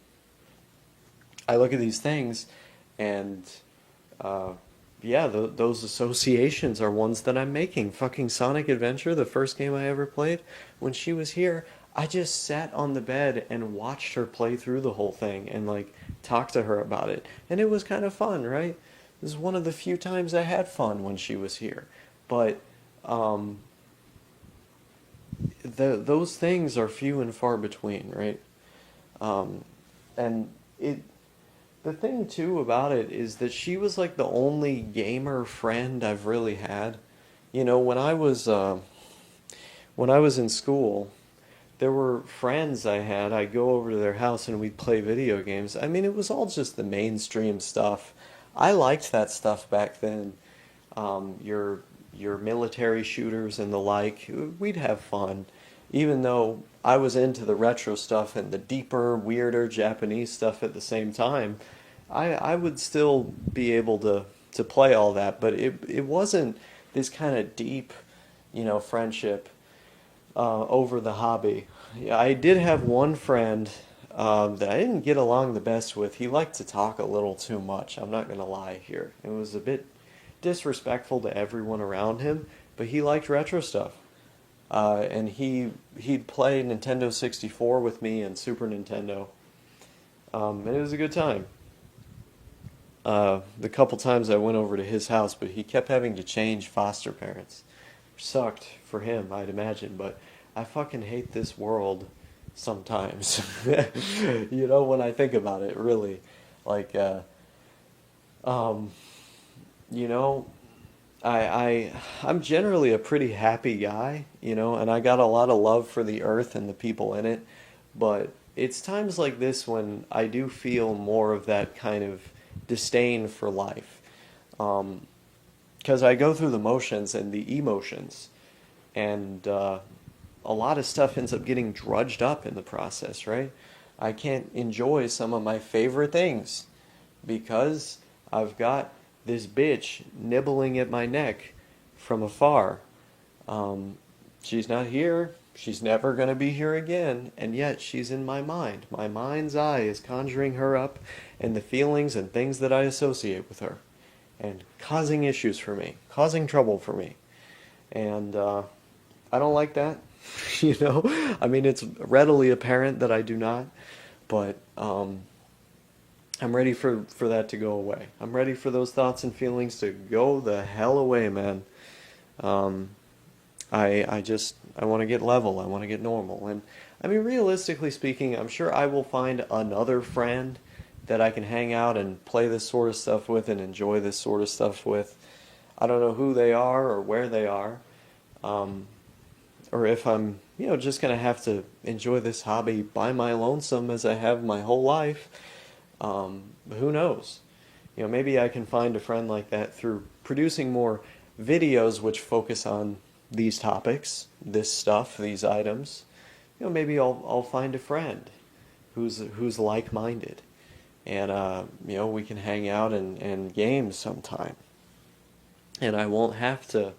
I look at these things, and yeah, those associations are ones that I'm making. Fucking Sonic Adventure, the first game I ever played, when she was here, I just sat on the bed and watched her play through the whole thing and like talk to her about it. And it was kind of fun, right? This is one of the few times I had fun when she was here. But um, those things are few and far between, right? Um, and it the thing too about it is that she was like the only gamer friend I've really had. You know, when I was in school, there were friends I had. I'd go over to their house and we'd play video games. I mean, it was all just the mainstream stuff. I liked that stuff back then. Your military shooters and the like. We'd have fun, even though I was into the retro stuff and the deeper, weirder Japanese stuff at the same time. I would still be able to play all that, but it wasn't this kind of deep, friendship over the hobby. Yeah, I did have one friend that I didn't get along the best with. He liked to talk a little too much. I'm not going to lie here. It was a bit disrespectful to everyone around him, but he liked retro stuff. And he'd play Nintendo 64 with me and Super Nintendo. And it was a good time. The couple times I went over to his house, but he kept having to change foster parents. Sucked for him, I'd imagine, but I fucking hate this world sometimes. When I think about it, really. Like, um, you know, I'm generally a pretty happy guy, and I got a lot of love for the earth and the people in it, but it's times like this when I do feel more of that kind of disdain for life. Because I go through the motions and the emotions, and a lot of stuff ends up getting drudged up in the process, right? I can't enjoy some of my favorite things because I've got this bitch nibbling at my neck from afar. She's not here. She's never going to be here again, and yet she's in my mind. My mind's eye is conjuring her up and the feelings and things that I associate with her, and causing issues for me, causing trouble for me. And I don't like that, you know? I mean, it's readily apparent that I do not, but I'm ready for that to go away. I'm ready for those thoughts and feelings to go the hell away, man. I want to get level. I want to get normal. And I mean, realistically speaking, I'm sure I will find another friend that I can hang out and play this sort of stuff with and enjoy this sort of stuff with. I don't know who they are or where they are. Or if I'm, just going to have to enjoy this hobby by my lonesome as I have my whole life. Who knows? Maybe I can find a friend like that through producing more videos which focus on these topics, this stuff, these items. Maybe I'll find a friend who's like-minded, and we can hang out and game sometime, and I won't have to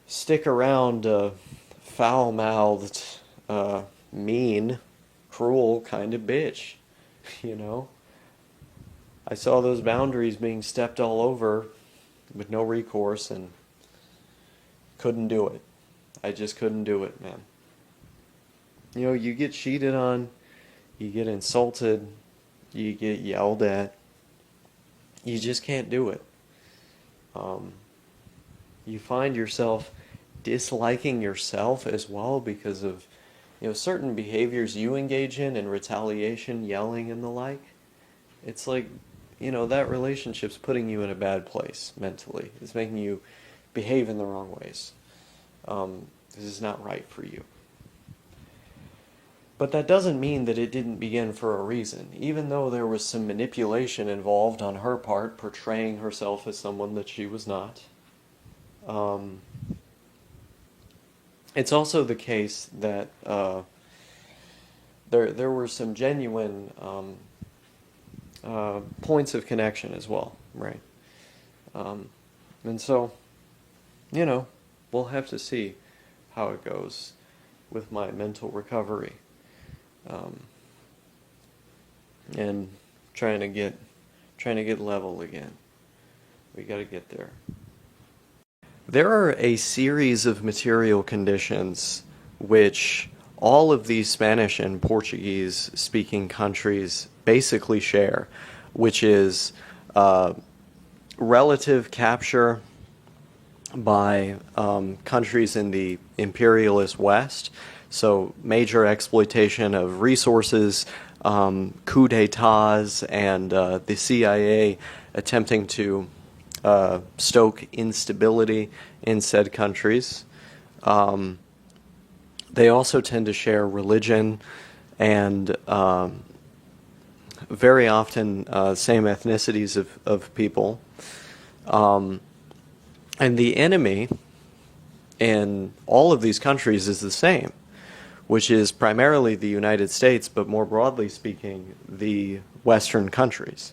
stick around a foul-mouthed, mean, cruel kind of bitch. I saw those boundaries being stepped all over with no recourse, and couldn't do it. I just couldn't do it, man. You get cheated on, you get insulted, you get yelled at. You just can't do it. You find yourself disliking yourself as well because of certain behaviors you engage in, and retaliation, yelling, and the like. It's like, that relationship's putting you in a bad place mentally. It's making you behave in the wrong ways. This is not right for you. But that doesn't mean that it didn't begin for a reason. Even though there was some manipulation involved on her part, portraying herself as someone that she was not. It's also the case that there were some genuine points of connection as well, right? And so, we'll have to see how it goes with my mental recovery, and trying to get level again. We got to get there. There are a series of material conditions which all of these Spanish and Portuguese speaking countries basically share, which is relative capture by countries in the imperialist West, so major exploitation of resources, coup d'etats, and the CIA attempting to stoke instability in said countries. They also tend to share religion and very often same ethnicities of people. And the enemy in all of these countries is the same, which is primarily the United States, but more broadly speaking, the Western countries.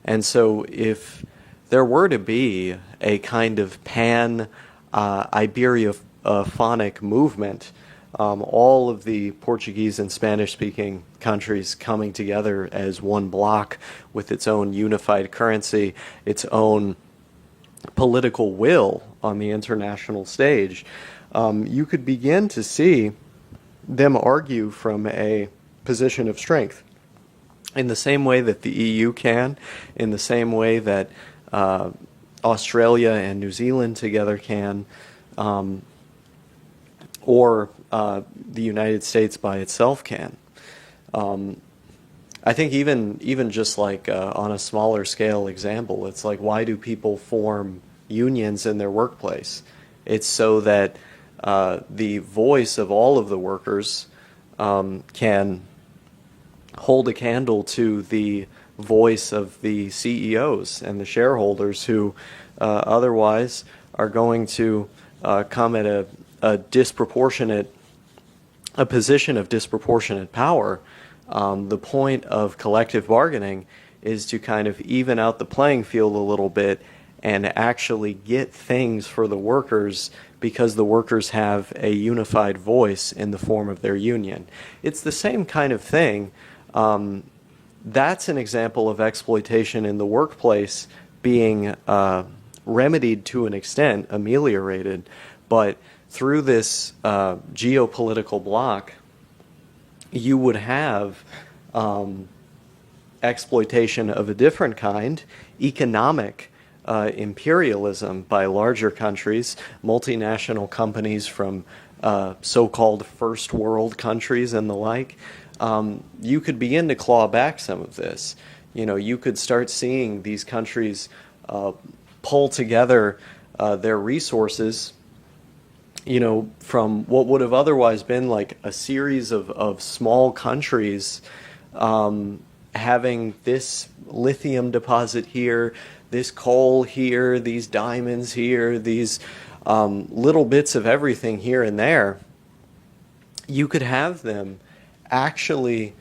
And so if there were to be a kind of pan-Iberophonic movement, all of the Portuguese and Spanish-speaking countries coming together as one bloc with its own unified currency, its own political will on the international stage, you could begin to see them argue from a position of strength in the same way that the EU can, in the same way that Australia and New Zealand together can, or the United States by itself can. I think even just like on a smaller scale example, it's like, why do people form unions in their workplace? It's so that the voice of all of the workers can hold a candle to the voice of the CEOs and the shareholders who otherwise are going to come at a position of disproportionate power. The point of collective bargaining is to kind of even out the playing field a little bit and actually get things for the workers because the workers have a unified voice in the form of their union. It's the same kind of thing. That's an example of exploitation in the workplace being remedied to an extent, ameliorated, but through this geopolitical bloc, you would have exploitation of a different kind, economic imperialism by larger countries, multinational companies from so-called first world countries and the like. You could begin to claw back some of this. You could start seeing these countries pull together their resources, from what would have otherwise been like a series of small countries having this lithium deposit here, this coal here, these diamonds here, these little bits of everything here and there. You could have them actually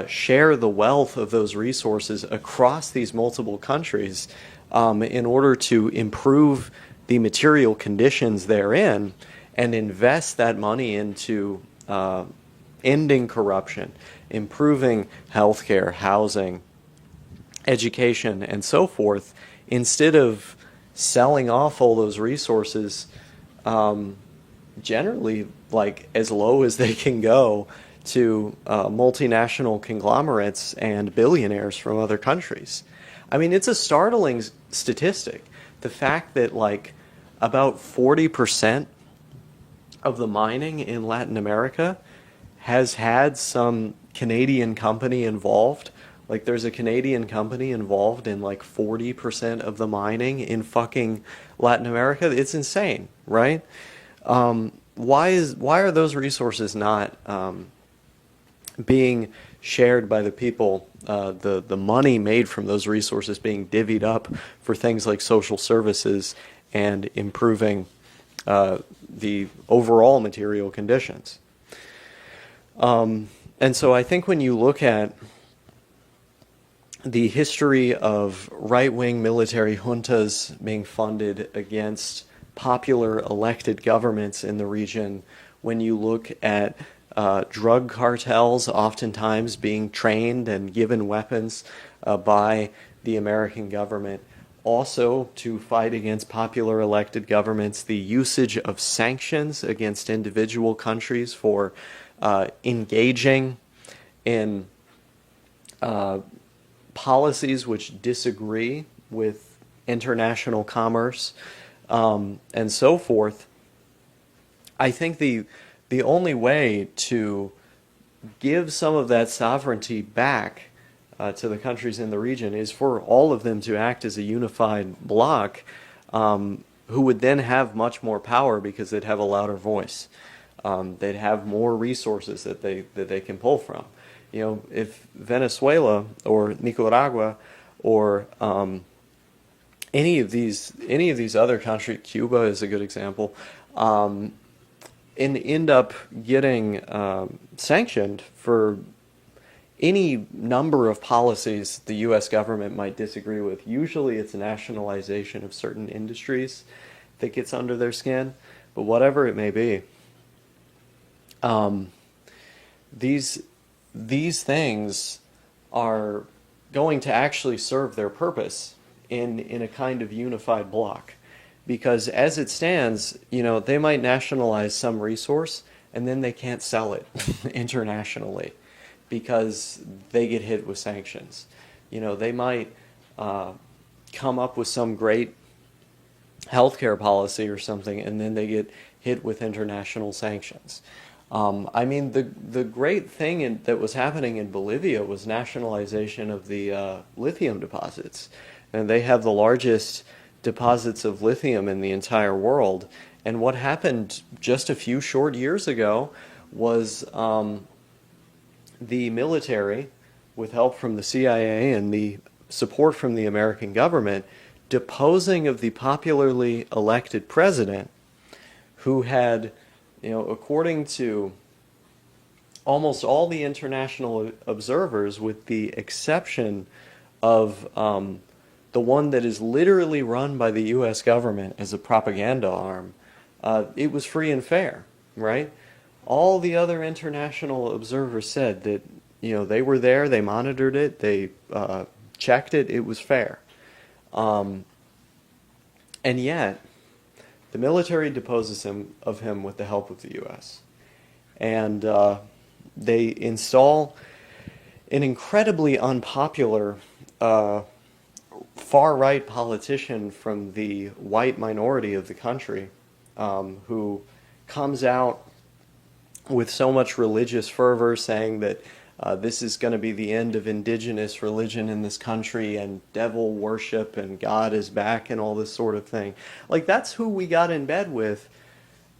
share the wealth of those resources across these multiple countries in order to improve the material conditions therein and invest that money into ending corruption, improving healthcare, housing, education, and so forth, instead of selling off all those resources generally like as low as they can go to multinational conglomerates and billionaires from other countries. I mean, it's a startling statistic. The fact that like about 40% of the mining in Latin America has had some Canadian company involved. Like there's a Canadian company involved in like 40% of the mining in fucking Latin America. It's insane, right? Why are those resources not being shared by the people, the money made from those resources being divvied up for things like social services and improving the overall material conditions? And so I think when you look at the history of right-wing military juntas being funded against popular elected governments in the region, when you look at drug cartels oftentimes being trained and given weapons by the American government, also to fight against popular elected governments, the usage of sanctions against individual countries for engaging in policies which disagree with international commerce, and so forth. I think the only way to give some of that sovereignty back to the countries in the region is for all of them to act as a unified bloc, who would then have much more power because they'd have a louder voice. They'd have more resources that they can pull from. If Venezuela or Nicaragua or any of these other countries, Cuba is a good example, end up getting sanctioned for any number of policies the U.S. government might disagree with. Usually it's nationalization of certain industries that gets under their skin, but whatever it may be, these things are going to actually serve their purpose in a kind of unified bloc. Because as it stands, they might nationalize some resource and then they can't sell it internationally because they get hit with sanctions. They might come up with some great healthcare policy or something and then they get hit with international sanctions. I mean, the great thing that was happening in Bolivia was nationalization of the lithium deposits. And they have the largest deposits of lithium in the entire world. And what happened just a few short years ago was the military, with help from the CIA and the support from the American government, deposing of the popularly elected president who had, according to almost all the international observers, with the exception of the one that is literally run by the U.S. government as a propaganda arm, it was free and fair, right? All the other international observers said that, they were there, they monitored it, they checked it, it was fair. And yet, the military deposes of him with the help of the U.S. And they install an incredibly unpopular far-right politician from the white minority of the country, who comes out with so much religious fervor saying that this is going to be the end of indigenous religion in this country and devil worship and God is back and all this sort of thing. Like, that's who we got in bed with.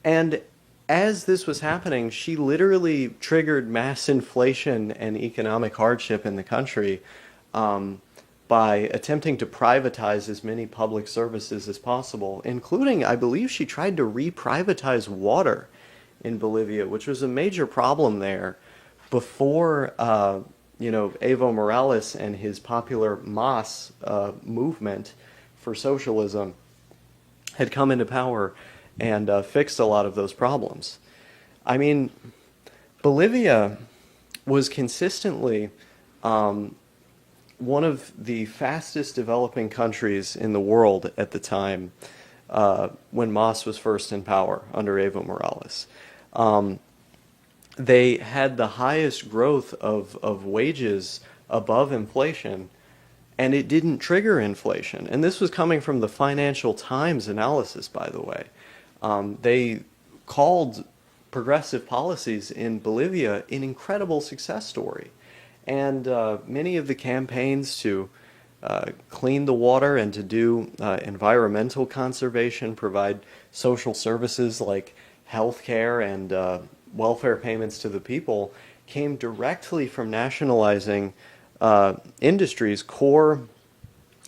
And as this was happening, she literally triggered mass inflation and economic hardship in the country by attempting to privatize as many public services as possible, including, I believe, she tried to re-privatize water in Bolivia, which was a major problem there before, Evo Morales and his popular MAS movement for socialism had come into power and fixed a lot of those problems. I mean, Bolivia was consistently one of the fastest developing countries in the world at the time when MAS was first in power under Evo Morales. They had the highest growth of wages above inflation, and it didn't trigger inflation. And this was coming from the Financial Times analysis, by the way. They called progressive policies in Bolivia an incredible success story. And many of the campaigns to clean the water and to do environmental conservation, provide social services like health care and welfare payments to the people, came directly from nationalizing industries' core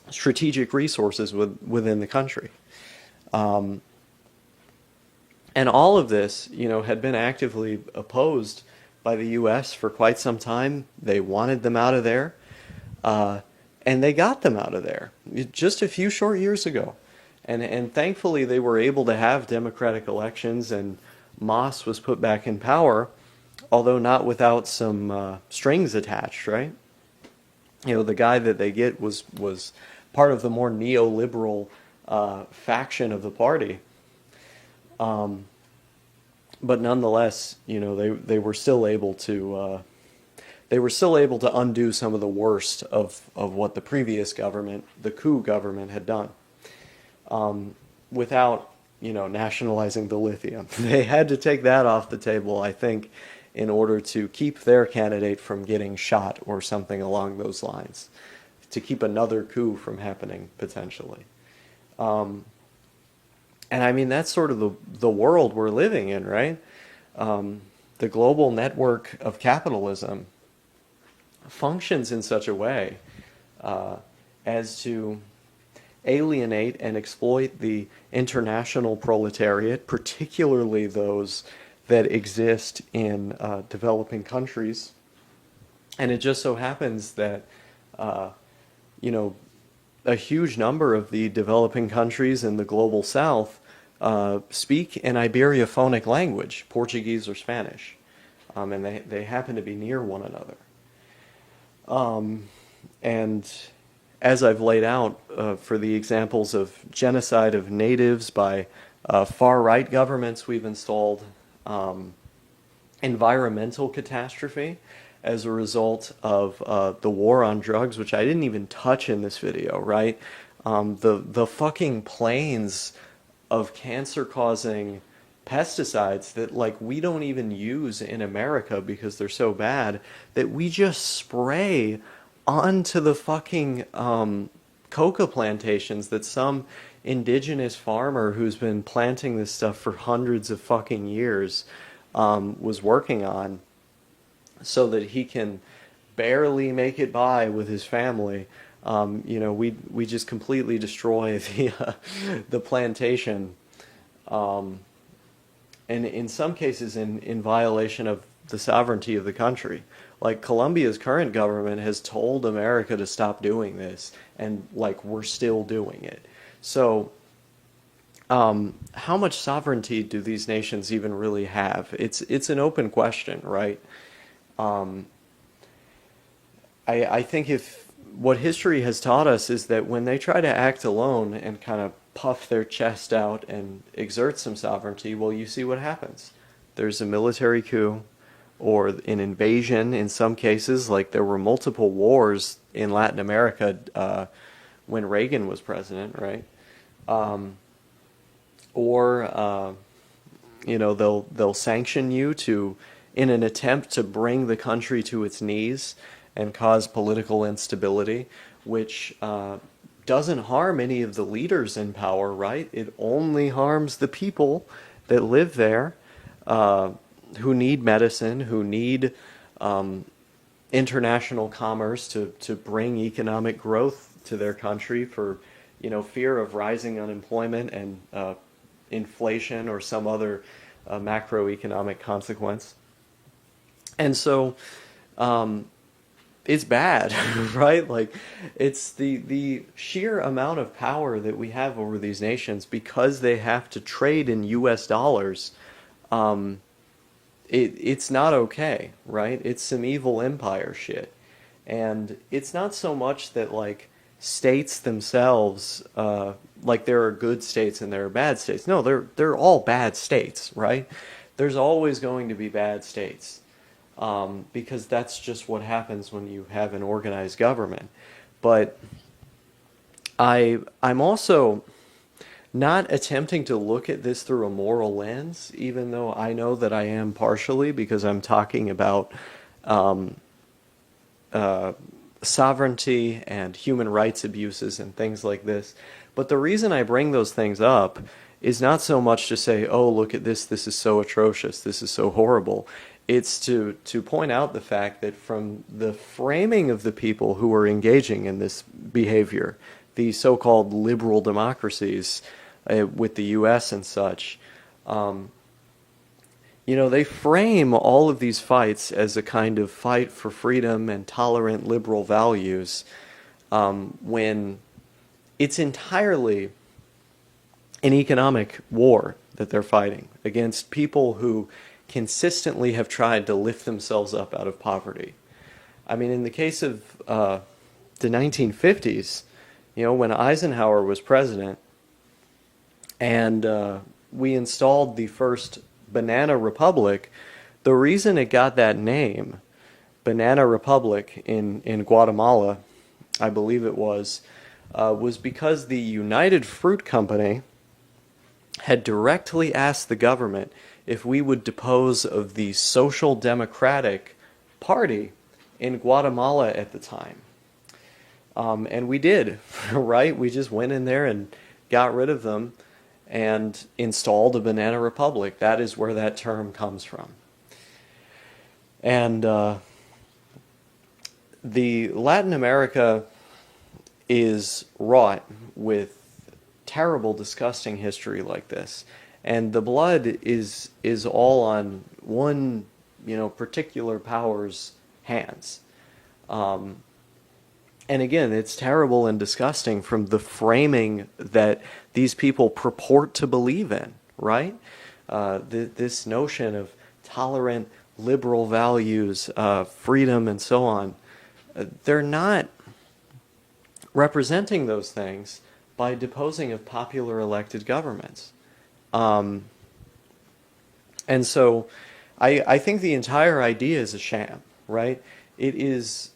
strategic resources within the country. And all of this, had been actively opposed by the U.S. for quite some time. They wanted them out of there, and they got them out of there just a few short years ago. And thankfully, they were able to have democratic elections, and MAS was put back in power, although not without some strings attached, right? The guy that they get was part of the more neoliberal faction of the party. But nonetheless, they were still able to undo some of the worst of what the previous government, the coup government, had done, without nationalizing the lithium. They had to take that off the table, I think, in order to keep their candidate from getting shot or something along those lines, to keep another coup from happening potentially. And I mean, that's sort of the world we're living in, right? The global network of capitalism functions in such a way as to alienate and exploit the international proletariat, particularly those that exist in developing countries. And it just so happens that, a huge number of the developing countries in the global south speak an Iberiophonic language, Portuguese or Spanish, and they happen to be near one another. And as I've laid out for the examples of genocide of natives by far-right governments, we've installed environmental catastrophe as a result of the war on drugs, which I didn't even touch in this video, right? The fucking planes of cancer-causing pesticides that, we don't even use in America because they're so bad, that we just spray onto the fucking coca plantations that some indigenous farmer who's been planting this stuff for hundreds of fucking years was working on, so that he can barely make it by with his family. We just completely destroy the plantation, and in some cases in violation of the sovereignty of the country. Like Colombia's current government has told America to stop doing this, and like we're still doing it. So, how much sovereignty do these nations even really have? It's an open question, right? Um, I think if what history has taught us is that when they try to act alone and kind of puff their chest out and exert some sovereignty, well, you see what happens. There's a military coup or an invasion in some cases, like there were multiple wars in Latin America when Reagan was president, right? Um, or they'll sanction you to in an attempt to bring the country to its knees and cause political instability, which doesn't harm any of the leaders in power, right? It only harms the people that live there, uh, who need medicine, who need um, international commerce to bring economic growth to their country for, fear of rising unemployment and inflation or some other macroeconomic consequence. And so um, it's bad, right? Like it's the sheer amount of power that we have over these nations because they have to trade in U.S. dollars. Um, it's not okay, right? It's some evil empire shit. And it's not so much that like states themselves, like there are good states and there are bad states. No, they're all bad states, right? There's always going to be bad states, because that's just what happens when you have an organized government. But I'm also not attempting to look at this through a moral lens, even though I know that I am partially because I'm talking about um, uh, sovereignty and human rights abuses and things like this. But the reason I bring those things up is not so much to say, oh, look at this is so atrocious, this is so horrible. It's to point out the fact that from the framing of the people who are engaging in this behavior, the so-called liberal democracies with the US and such, um, they frame all of these fights as a kind of fight for freedom and tolerant liberal values, when it's entirely an economic war that they're fighting against people who consistently have tried to lift themselves up out of poverty. I mean, in the case of the 1950s, when Eisenhower was president and we installed the first Banana Republic, the reason it got that name, Banana Republic in Guatemala, I believe it was because the United Fruit Company had directly asked the government if we would depose of the Social Democratic Party in Guatemala at the time. And we did, right? We just went in there and got rid of them and installed a Banana Republic. That is where that term comes from. And the Latin America is wrought with terrible, disgusting history like this. And the blood is all on one, particular power's hands. Um, and again, it's terrible and disgusting from the framing that these people purport to believe in, right? This notion of tolerant, liberal values, freedom, and so on. They're not representing those things by deposing of popular elected governments. Um, and so I think the entire idea is a sham, right? It is,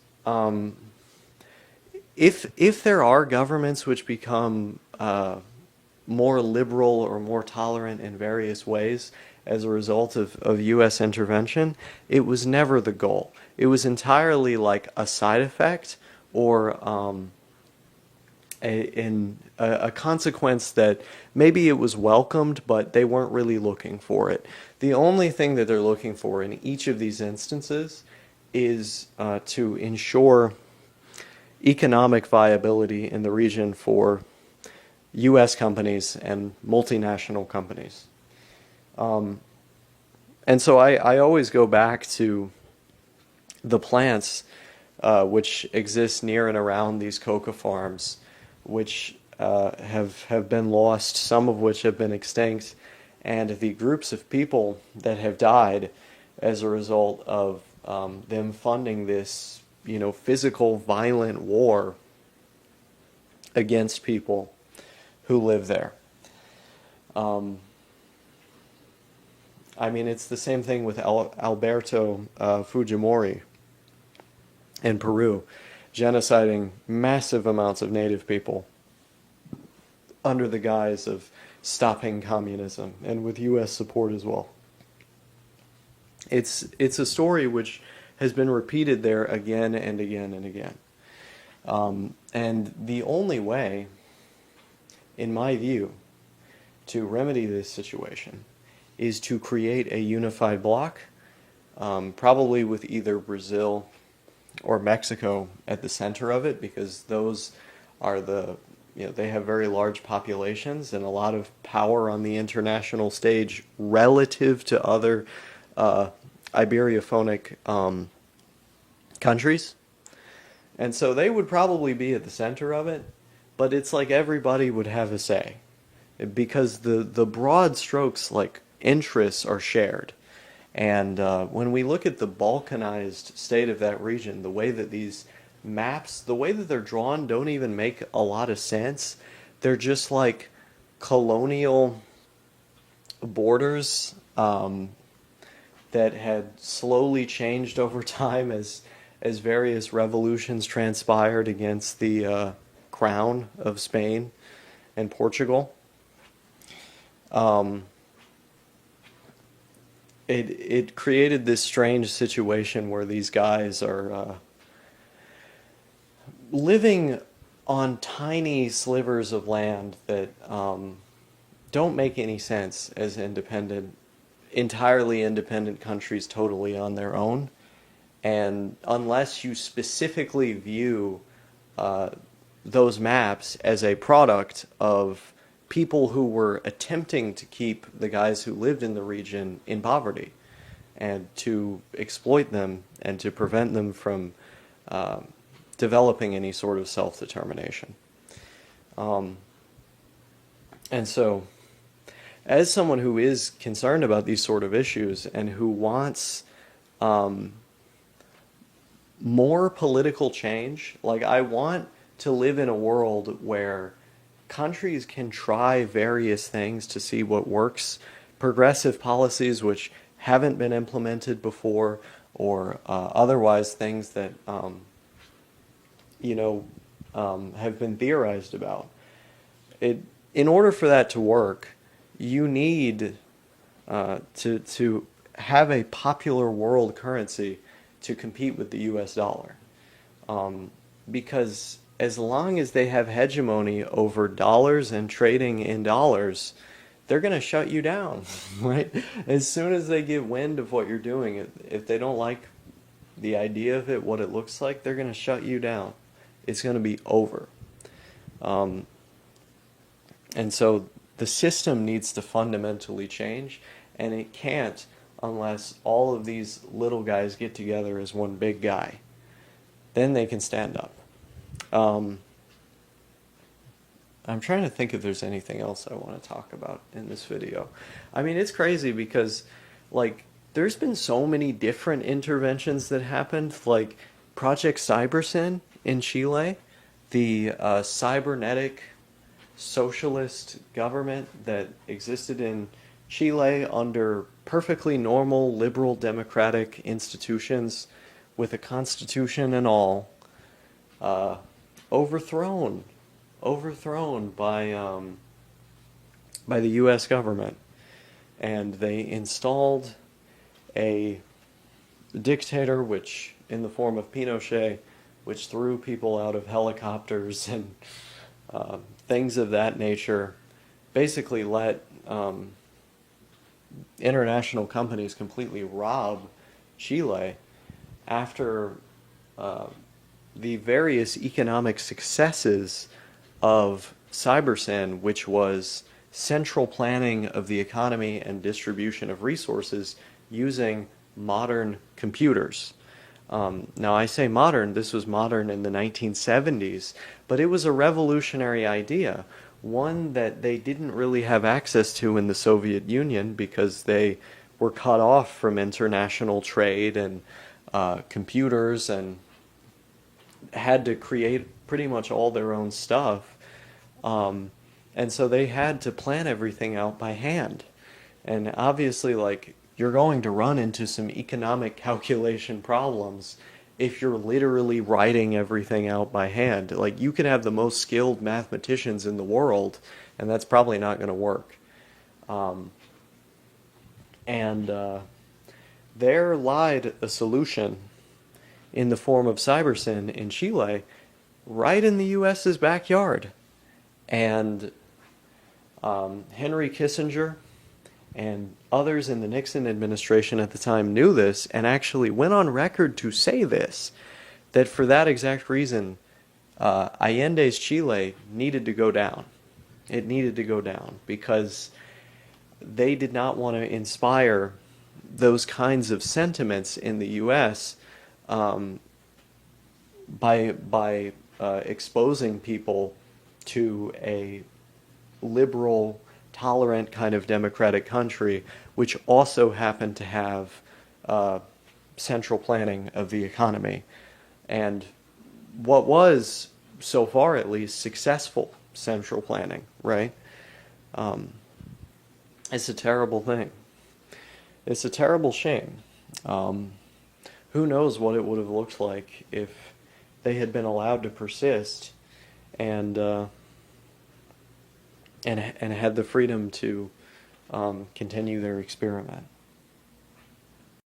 if there are governments which become more liberal or more tolerant in various ways as a result of U.S. intervention, it was never the goal. It was entirely like a side effect or a consequence that maybe it was welcomed, but they weren't really looking for it. The only thing that they're looking for in each of these instances is to ensure economic viability in the region for U.S. companies and multinational companies. And so I always go back to the plants which exist near and around these coca farms, which have been lost, some of which have been extinct, and the groups of people that have died as a result of them funding this, physical, violent war against people who live there. I mean, it's the same thing with Alberto Fujimori in Peru, genociding massive amounts of native people under the guise of stopping communism, and with U.S. support as well. It's a story which has been repeated there again and again and again. And the only way, in my view, to remedy this situation is to create a unified bloc, probably with either Brazil or Mexico at the center of it, because those are they have very large populations and a lot of power on the international stage relative to other Iberophonic countries. And so they would probably be at the center of it, but it's like everybody would have a say, because the broad strokes, like, interests are shared. And when we look at the balkanized state of that region, the way that these maps, the way that they're drawn, don't even make a lot of sense. They're just like colonial borders that had slowly changed over time as various revolutions transpired against the crown of Spain and Portugal. It created this strange situation where these guys are living on tiny slivers of land that don't make any sense as entirely independent countries totally on their own. And unless you specifically view those maps as a product of people who were attempting to keep the guys who lived in the region in poverty and to exploit them and to prevent them from developing any sort of self-determination. And so, as someone who is concerned about these sort of issues and who wants more political change, like, I want to live in a world where countries can try various things to see what works, progressive policies which haven't been implemented before, or otherwise things that have been theorized about. In order for that to work, you need to have a popular world currency to compete with the U.S. dollar. Because as long as they have hegemony over dollars and trading in dollars, they're going to shut you down, right? As soon as they get wind of what you're doing, if they don't like the idea of it, what it looks like, they're going to shut you down. It's going to be over. And so the system needs to fundamentally change, and it can't unless all of these little guys get together as one big guy. Then they can stand up. I'm trying to think if there's anything else I want to talk about in this video. I mean, it's crazy because, like, there's been so many different interventions that happened, like Project Cybersyn in Chile, the cybernetic socialist government that existed in Chile under perfectly normal liberal democratic institutions with a constitution and all, overthrown by the U.S. government, and they installed a dictator, which, in the form of Pinochet, which threw people out of helicopters and things of that nature, basically let international companies completely rob Chile after the various economic successes of Cybersyn, which was central planning of the economy and distribution of resources using modern computers. Now, I say modern, this was modern in the 1970s, but it was a revolutionary idea, one that they didn't really have access to in the Soviet Union because they were cut off from international trade and computers and had to create pretty much all their own stuff. And so they had to plan everything out by hand. And obviously, like, you're going to run into some economic calculation problems if you're literally writing everything out by hand. Like, you could have the most skilled mathematicians in the world, and that's probably not going to work. Um, and there lied a solution in the form of cybersyn in Chile, right in the US's backyard. And Henry Kissinger and others in the Nixon administration at the time knew this and actually went on record to say this, that for that exact reason, Allende's Chile needed to go down. It needed to go down because they did not want to inspire those kinds of sentiments in the U.S. By exposing people to a liberal, tolerant kind of democratic country, which also happened to have central planning of the economy. And what was, so far at least, successful central planning, right? It's a terrible thing. It's a terrible shame. Who knows what it would have looked like if they had been allowed to persist and had the freedom to continue their experiment.